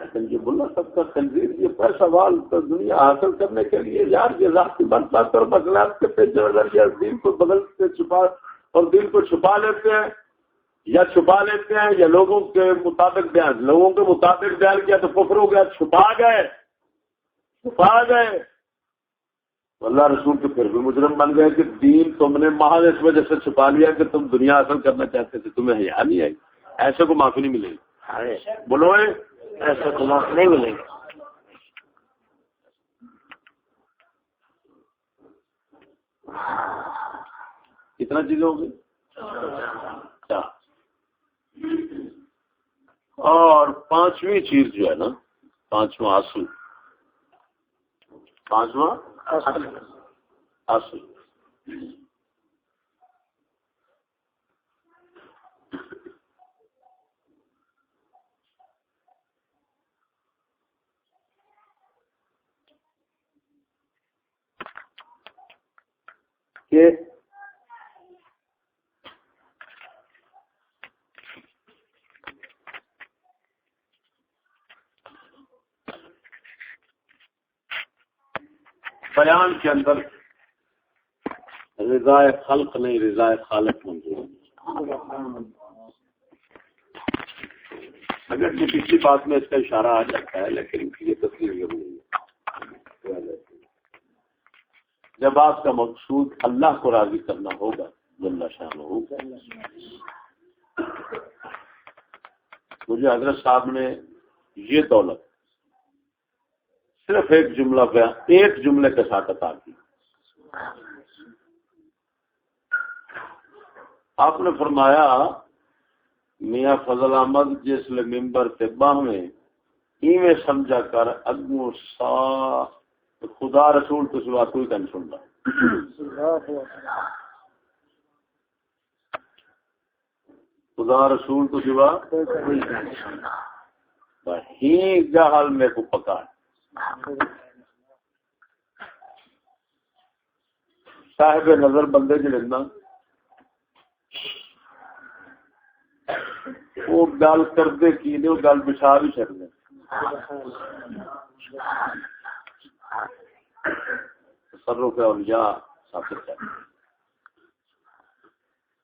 A: لیکن یہ بلا سب کا تنظیم یہ پیسہ وال دنیا حاصل کرنے کے لیے یار یہ ذاتی برسات اور مسئلات کے پیش نظر یا دین کو بدل سے چھپا اور دین کو چھپا لیتے ہیں یا چھپا لیتے ہیں یا لوگوں کے مطابق بیان کیا تو کفر ہو گیا چھپا گئے اللہ رسول کے پھر بھی مجرم بن گئے کہ دین تم نے محض اس وجہ سے چھپا لیا کہ تم دنیا حاصل کرنا چاہتے تھے تمہیں حیا نہیں آئی ایسے کو معافی نہیں ملے گی بولو
B: ایسے کو معافی نہیں ملے گی.
A: کتنا چیزیں ہوگی اور پانچویں چیز جو ہے نا پانچواں اصل کہ بیان کے اندر رضا خلق نہیں رضا خالق منظور ہے. اگر کسی بات میں اس کا اشارہ آ جاتا ہے لیکن یہ تصویر ضروری ہے جب آپ کا مقصود اللہ کو راضی کرنا ہوگا جل شانہ ہوگا. مجھے حضرت صاحب نے یہ دولت صرف ایک جملے کے ساتھ عطا کی. آپ نے فرمایا میاں فضل احمد جس لے ممبر تے باہمیں ایویں سمجھا کر اگوں سا خدا رسول تو سوا کوئی کن سندا خدا رسول تو سوا کوئی کن سندا ہی جہل میں کو پکا صاحب نظر بندے جڑنا وہ گل کرتے کی نہیں وہ گل بچھا بھی چڑھتے تصرف اولیاء ثابت ہے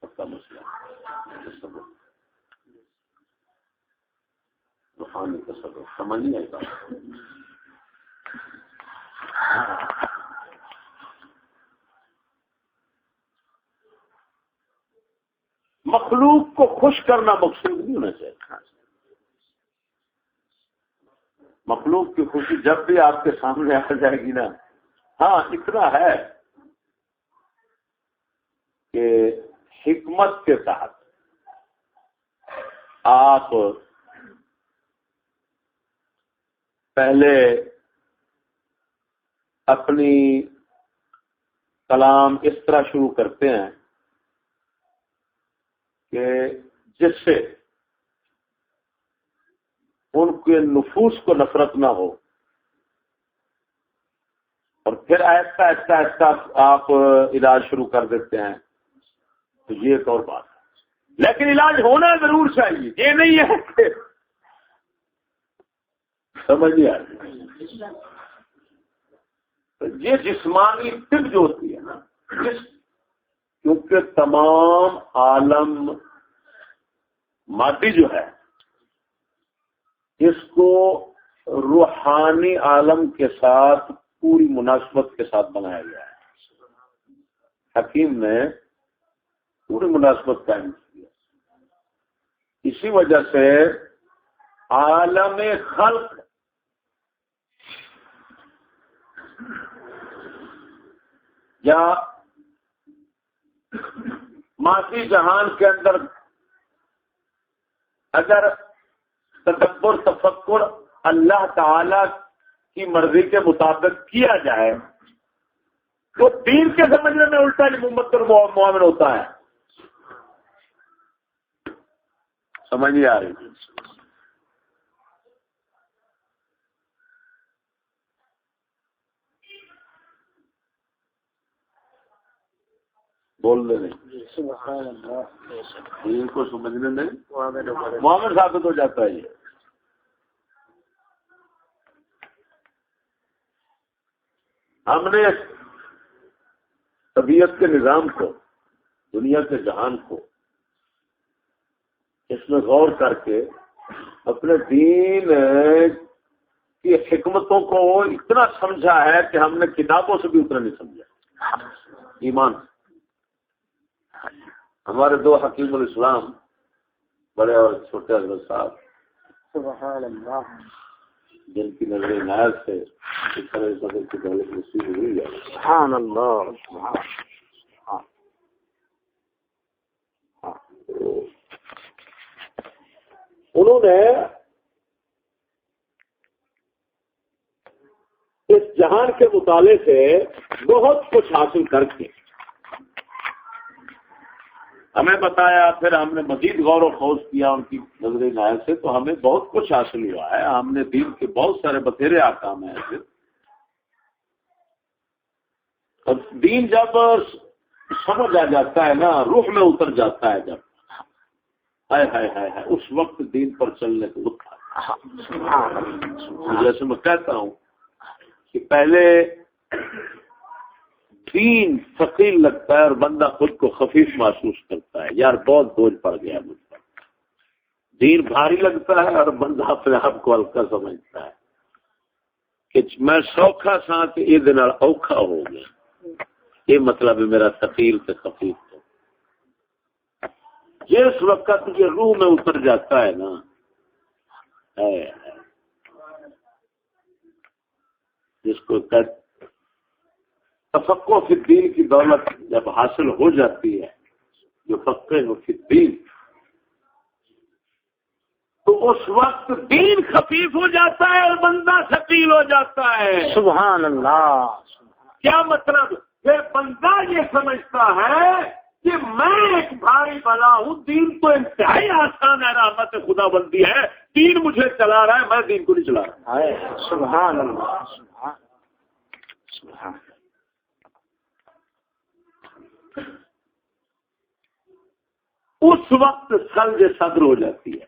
A: پکا مسئلہ تصرف روحانی تصرف سمجھ نہیں آئے گا. مخلوق کو خوش کرنا مقصود نہیں ہونا چاہیے. مخلوق کی خوشی جب بھی آپ کے سامنے آ جائے گی نا ہاں اتنا ہے کہ حکمت کے تحت آپ پہلے اپنی کلام اس طرح شروع کرتے ہیں کہ جس سے ان کے نفوس کو نفرت نہ ہو اور پھر آہستہ آہستہ آہستہ آپ علاج شروع کر دیتے ہیں تو یہ ایک اور بات ہے. لیکن علاج ہونا ضرور چاہیے یہ نہیں ہے کہ سمجھ نہیں آ رہی. یہ جسمانی طب جو ہوتی ہے نا کیونکہ تمام عالم مادی جو ہے اس کو روحانی عالم کے ساتھ پوری مناسبت کے ساتھ بنایا گیا ہے. حکیم نے پوری مناسبت قائم کی ہے. اسی وجہ سے عالم خلق یا مادی جہان کے اندر اگر تدبر تفکر اللہ تعالی کی مرضی کے مطابق کیا جائے تو دین کے سمجھنے میں الٹا ممتر معامل ہوتا ہے. سمجھ نہیں آ رہی؟ بول دے نہیں دین کو سمجھنے میں معامل ثابت ہو جاتا ہے. یہ ہم نے طبیعت کے نظام کو دنیا کے جہان کو اس میں غور کر کے اپنے دین کی حکمتوں کو اتنا سمجھا ہے کہ ہم نے کتابوں سے بھی اتنا نہیں سمجھا. ایمان ہمارے دو حکیم الاسلام بڑے اور چھوٹے حضرت صاحب
B: سبحان اللہ
A: جن کی نظر عنایت سے اس طرح صدر کی دولت نصیب ہوئی ہے.
B: سبحان اللہ.
A: انہوں نے اس جہان کے مطالعے سے بہت کچھ حاصل کر کے ہمیں بتایا. پھر ہم نے مزید غور و خوض کیا ان کی نظر عنایت سے تو ہمیں بہت کچھ حاصل ہوا ہے. ہم نے دین کے بہت سارے بتھیرے احکام ہیں ایسے. اور دین جب سمجھ آ جاتا ہے نا روح میں اتر جاتا ہے جب ہائے ہائے ہائے ہائے اس وقت دین پر چلنے کو لطف آتا ہے. جیسے میں کہتا ہوں کہ پہلے دین ثقیل لگتا ہے اور بندہ خود کو خفیف محسوس کرتا ہے. یار بہت بوجھ پڑ گیا مجھ پر. دین بھاری لگتا ہے اور بندہ اپنے آپ کو ہلکا سمجھتا ہے کہ میں سوکھا سا کہ یہ دن اوکھا ہو گیا. یہ مطلب ہے میرا ثقیل سے خفیف. جس وقت یہ روح میں اتر جاتا ہے نا جس کو تفقہ فی الدین کی دولت جب حاصل ہو جاتی ہے جو فقہ فی الدین تو اس وقت دین خفیف ہو جاتا ہے اور بندہ ثقیل ہو جاتا ہے.
B: سبحان اللہ.
A: کیا مطلب؟ پھر بندہ یہ سمجھتا ہے کہ میں ایک بھاری بلا ہوں. دین تو انتہائی آسان ہے رحمت خدا بندی ہے. دین مجھے چلا رہا ہے میں دین کو نہیں چلا رہا.
B: سبحان اللہ. سبحان
A: اس وقت سلج صدر ہو جاتی ہے.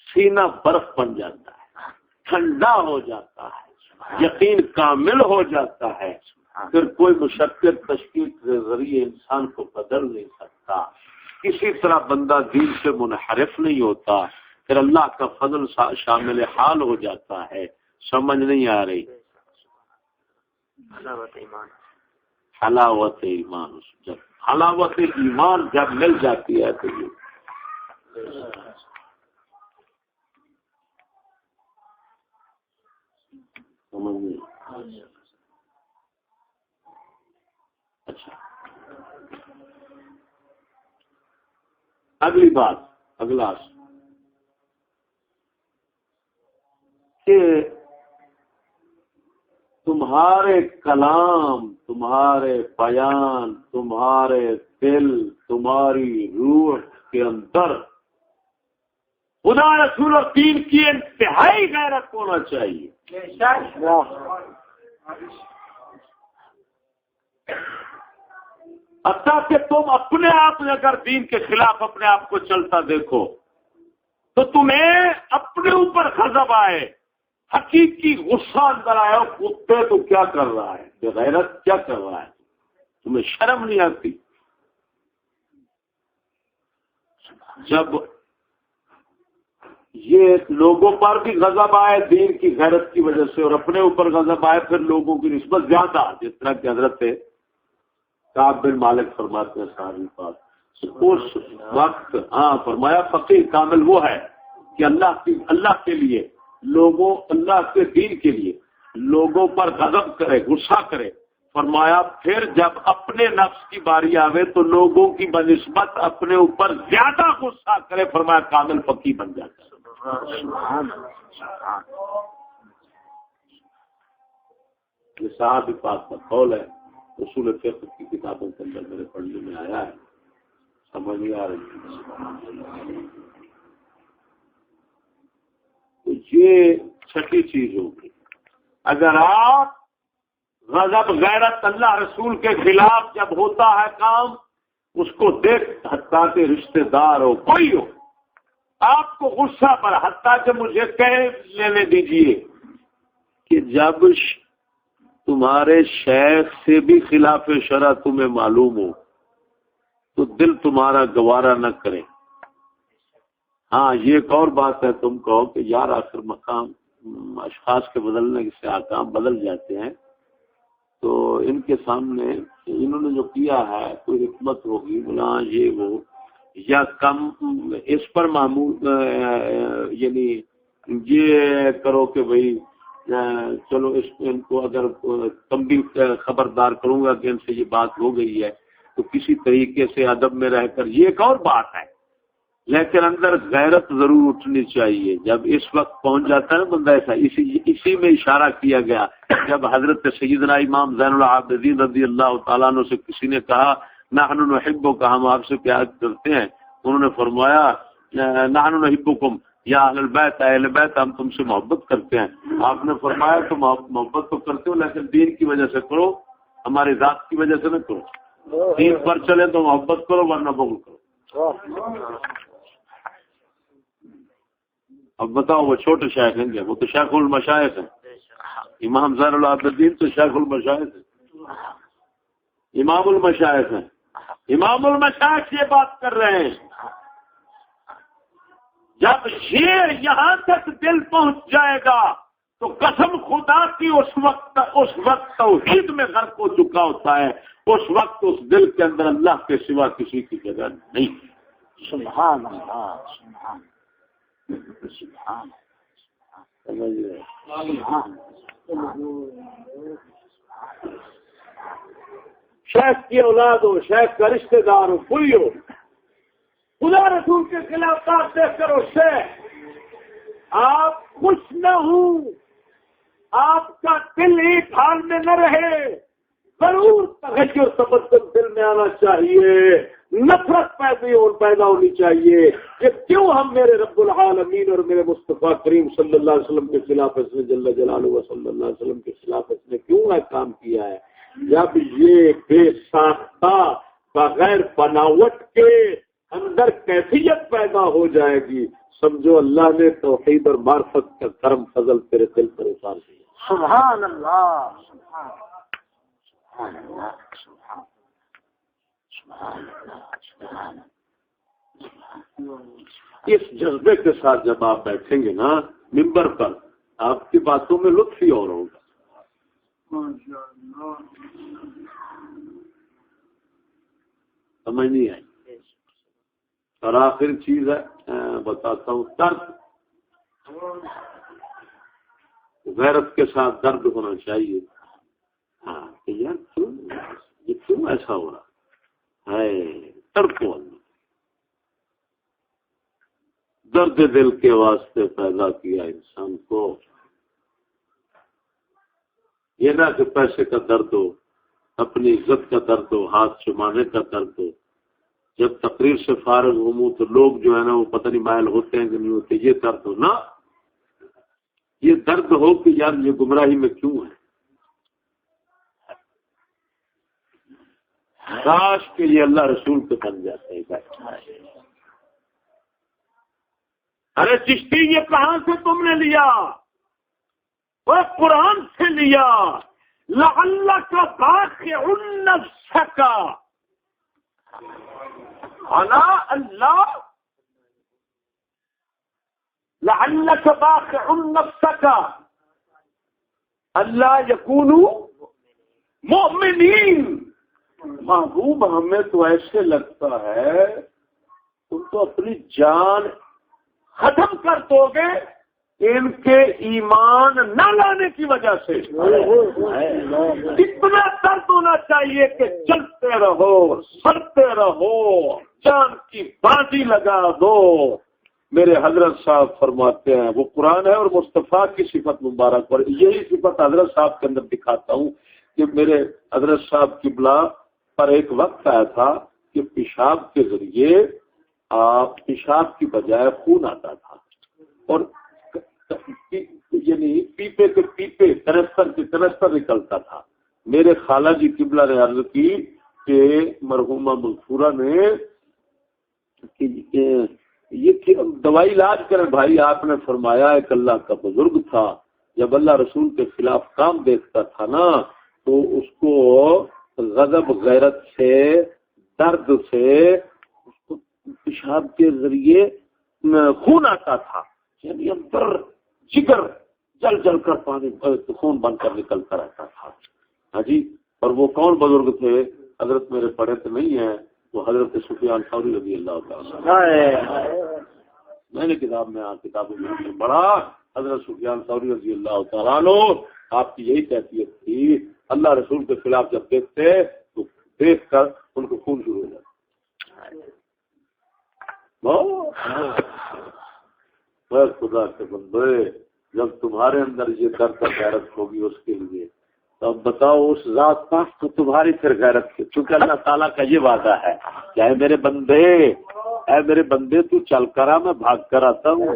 A: سینہ برف بن جاتا ہے. ٹھنڈا ہو جاتا ہے. یقین کامل ہو جاتا ہے. پھر کوئی مشقت تشکیل کے ذریعے انسان کو بدل نہیں سکتا. کسی طرح بندہ دین سے منحرف نہیں ہوتا. پھر اللہ کا فضل شامل حال ہو جاتا ہے. سمجھ نہیں آ رہی؟ حلاوت ایمان جب حلاوت ایمان جب مل جاتی ہے تو یہ سمجھ نہیں. اچھا اگلی بات اگلا کہ تمہارے کلام تمہارے بیان تمہارے دل تمہاری روح کے اندر خدا رسول اور دین کی انتہائی غیرت ہونا چاہیے. حتیٰ کہ تم اپنے آپ میں اگر دین کے خلاف اپنے آپ کو چلتا دیکھو تو تمہیں اپنے اوپر غضب آئے. حقیقی غصہ اندر آیا کتے تو کیا کر رہا ہے بے غیرت کیا کر رہا ہے. تمہیں شرم نہیں آتی؟ جب یہ لوگوں پر بھی غضب آئے دین کی غیرت کی وجہ سے، اور اپنے اوپر غضب آئے پھر لوگوں کی نسبت زیادہ، جس طرح کی حضرت کعب بن مالک فرماتے ہیں صحابی پاک، اس وقت فرمایا فقیر کامل وہ ہے کہ اللہ کے لیے لوگوں، اللہ کے دین کے لیے لوگوں پر غضب کرے، غصہ کرے، فرمایا پھر جب اپنے نفس کی باری آوے تو لوگوں کی بنسبت اپنے اوپر زیادہ غصہ کرے، فرمایا کامل فقیر بن جاتا ہے۔ یہ صحابی پاک کا قول ہے، اصول فقہ کی کتابوں کے اندر میرے پڑھنے میں آیا ہے، سمجھ نہیں آ رہی۔ تو یہ چھٹی چیز ہوگی، اگر آپ غضب غیرت اللہ رسول کے خلاف جب ہوتا ہے کام، اس کو دیکھ، حتیٰ کہ رشتہ دار ہو کوئی ہو، آپ کو غصہ پر، حتیٰ کہ مجھے کہہ لینے دیجئے کہ جب تمہارے شیخ سے بھی خلاف شرع تمہیں معلوم ہو تو دل تمہارا گوارا نہ کرے۔ ہاں یہ ایک اور بات ہے، تم کہو کہ یار آخر مقام اشخاص کے بدلنے سے احکام بدل جاتے ہیں، تو ان کے سامنے انہوں نے جو کیا ہے کوئی حکمت ہوگی، بلا یہ وہ، یا کم اس پر معمول یعنی یہ کرو کہ بھئی چلو ان کو اگر تم بھی خبردار کروں گا کہ ان سے یہ بات ہو گئی ہے تو کسی طریقے سے ادب میں رہ کر، یہ ایک اور بات ہے، لیکن اندر غیرت ضرور اٹھنی چاہیے۔ جب اس وقت پہنچ جاتا ہے نا بندہ ایسا، اسی میں اشارہ کیا گیا جب حضرت سیدنا امام زین العابدین رضی اللہ تعالیٰ عنہ سے کسی نے کہا نحن نحبک، ہم آپ سے پیار کرتے ہیں، انہوں نے فرمایا نحن نحبکم یا اہل البیت، اہل بیت ہم تم سے محبت کرتے ہیں۔ آپ نے فرمایا تو محبت تو کرتے ہو لیکن دین کی وجہ سے کرو، ہماری ذات کی وجہ سے نہ کرو، دین پر چلے تو محبت کرو ورنہ بغض کرو۔ اب بتاؤ وہ چھوٹے شیخ ہیں گے، وہ تو شیخ المشائخ ہیں، امام زین العابدین تو شیخ المشائخ ہیں، امام المشائخ ہیں، امام المشائخ یہ بات کر رہے ہیں۔ جب یہ یہاں تک دل پہنچ جائے گا تو قسم خدا کی اس وقت توحید میں غرق ہو چکا ہوتا ہے، اس وقت اس دل کے اندر اللہ کے سوا کسی کی جگہ نہیں۔
B: سبحان اللہ، سبحان
A: شیخ کی اولاد ہو، شیخ کا رشتہ دار ہو، کوئی ہو، خدا رسول کے خلاف بات دیکھ کر اس سے آپ خوش نہ ہوں، آپ کا دل ایک حال میں نہ رہے، ضرور تغیر تبدل دل میں آنا چاہیے، نفرت پیدا ہونی چاہیے کہ کیوں ہم میرے رب العالمین اور میرے مصطفیٰ کریم صلی اللہ علیہ وسلم کے خلاف اس نے جل جلالہ و صلی اللہ علیہ وسلم کے خلاف اس نے کیوں کام کیا ہے۔ جب یہ بے ساختہ بغیر بناوٹ کے اندر کیفیت پیدا ہو جائے گی، سمجھو اللہ نے توحید اور معرفت کا کرم فضل تیرے دل پر اتار دیا۔
B: سبحان اللہ، سبحان اللہ، سبحان اللہ۔
A: اس جذبے کے ساتھ جب آپ بیٹھیں گے نا ممبر پر، آپ کی باتوں میں لطف ہی اور ہوگا۔ سمجھ نہیں آئی؟ اور آخر چیز ہے بتاتا ہوں، درد، غیرت کے ساتھ درد ہونا چاہیے۔ ہاں کہ یار کیوں ایسا ہو رہا ہے، درد کو درد دل کے واسطے پیدا کیا انسان کو، یہ نہ کہ پیسے کا درد ہو، اپنی عزت کا درد ہو، ہاتھ چمانے کا درد ہو۔ جب تقریر سے فارغ ہوں تو لوگ جو ہے نا وہ پتہ نہیں مائل ہوتے ہیں کہ نہیں ہوتے، یہ درد ہو نا، یہ درد ہو کہ یار یہ گمراہی میں کیوں ہے، کاش کہ یہ اللہ رسول کے بن جاتے ہیں۔ ارے چشتی یہ کہاں سے تم نے لیا؟ وہ قرآن سے لیا، لعلک باخع نفسک علی اللہ لعلک باخع نفسک اللہ یکونوا مؤمنین. محبوب ہمیں تو ایسے لگتا ہے تم تو اپنی جان ختم کر دو گے ان کے ایمان نہ لانے کی وجہ سے. اتنا درد ہونا چاہیے کہ چلتے رہو, سڑتے رہو, جان کی بازی لگا دو. میرے حضرت صاحب فرماتے ہیں, وہ قرآن ہے اور مصطفیٰ کی صفت مبارک پر یہی صفت حضرت صاحب کے اندر دکھاتا ہوں کہ میرے حضرت صاحب کی بلا پر ایک وقت آیا تھا کہ پیشاب کے ذریعے پیشاب کی بجائے خون آتا تھا اور یعنی پیپے کے پیپے کنستر کے کنستر نکلتا تھا. میرے خالہ جی قبلہ نے عرض کی کہ مرحومہ منصورہ نے یہ دوائی علاج کریں بھائی. آپ نے فرمایا ایک اللہ کا بزرگ تھا, جب اللہ رسول کے خلاف کام دیکھتا تھا نا تو اس کو غضب غیرت سے درد سے اس کو پیشاب کے ذریعے خون آتا تھا, یعنی اندر جگر جل جل کر پانی خون بن کر نکلتا رہتا تھا. ہاں جی, اور وہ کون بزرگ تھے؟ حضرت میرے پڑھے تو نہیں ہیں, وہ حضرت سفیان ثوری رضی اللہ تعالیٰ. میں نے کتابوں میں پڑھا حضرت سفیان ثوری رضی اللہ تعالیٰ عنہ آپ کی یہی کیفیت تھی, اللہ رسول کے خلاف جب دیکھتے تو دیکھ کر ان کو خون شروع ہو جاتا. خدا کے بندے, جب تمہارے اندر یہ درد غیرت ہوگی اس کے لیے تو اب بتاؤ اس ذات پاک تو تمہاری پھر غیرت کی, چونکہ اللہ تعالیٰ کا یہ وعدہ ہے کہ اے میرے بندے تو چل کر آ, میں بھاگ کر آتا ہوں.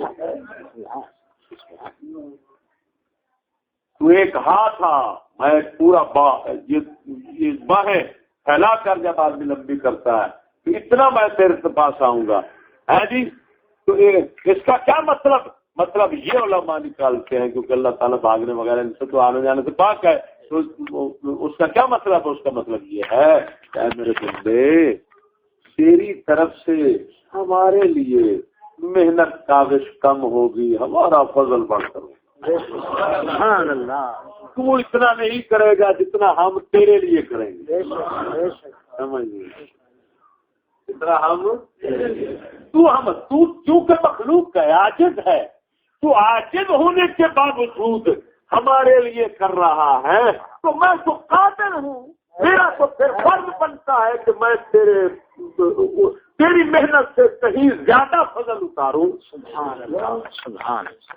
A: تو ایک ہاتھ آ, میں پورا یہ باہیں پھیلا کر جب آدمی لمبی کرتا ہے تو اتنا میں تیرے پاس آؤں گا. ہے جی, تو اس کا کیا مطلب یہ علماء نکالتے ہیں کیونکہ اللہ تعالیٰ بھاگنے وغیرہ ان سے تو آنے جانے سے پاک ہے, تو اس کا کیا مطلب ہے؟ اس کا مطلب یہ ہے کہ میرے بندے تیری طرف سے ہمارے لیے محنت کاوش کم ہوگی, ہمارا فضل بڑھ کر سبحان اللہ. تو اتنا نہیں کرے گا جتنا ہم تیرے لیے کریں گے. سمجھیے اتنا تو چونکہ مخلوق کا عاجز ہے, تو عاجز ہونے کے باوجود ہمارے لیے کر رہا ہے, تو میں تو قادر ہوں, میرا تو پھر فرض بنتا ہے کہ میں تیری محنت سے کہیں زیادہ فضل اتاروں. سبحان اللہ, سبحان اللہ.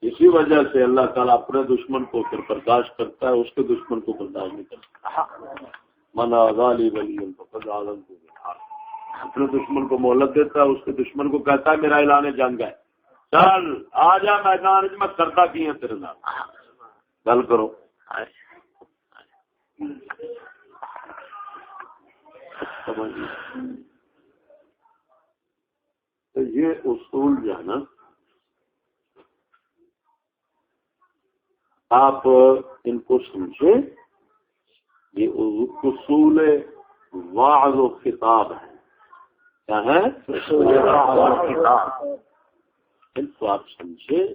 A: اسی وجہ سے اللہ تعالیٰ اپنے دشمن کو پھر برداشت کرتا ہے, اس کے دشمن کو برداشت نہیں کرتا. منا غالی ولی اپنے دشمن کو مہلت دیتا ہے, اس کے دشمن کو کہتا ہے میرا اعلان جنگ ہے, چل آ جا میدان میں کرتا کی ہے تیرے نام, گل کرو. تو یہ اصول جو ہے نا آپ ان کو سمجھیں, یہ اصول وعظ و خطاب ہے. کیا ہے؟ ان کو آپ سمجھیں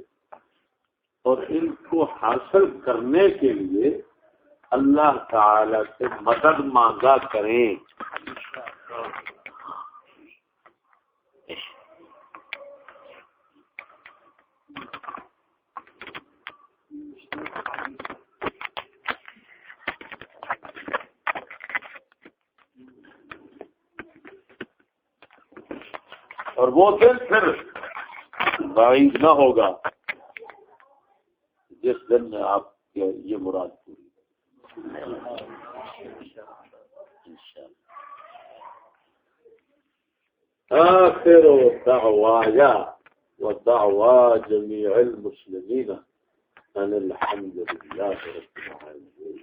A: اور ان کو حاصل کرنے کے لیے اللہ تعالی سے مدد مانگا کریں. اور وہ دن پھر بعید نہ ہوگا جس دن میں آپ کی یہ مراد پوری آخر دعوایا ودعوا جميع المسلمين ان الحمد لله رب العالمين.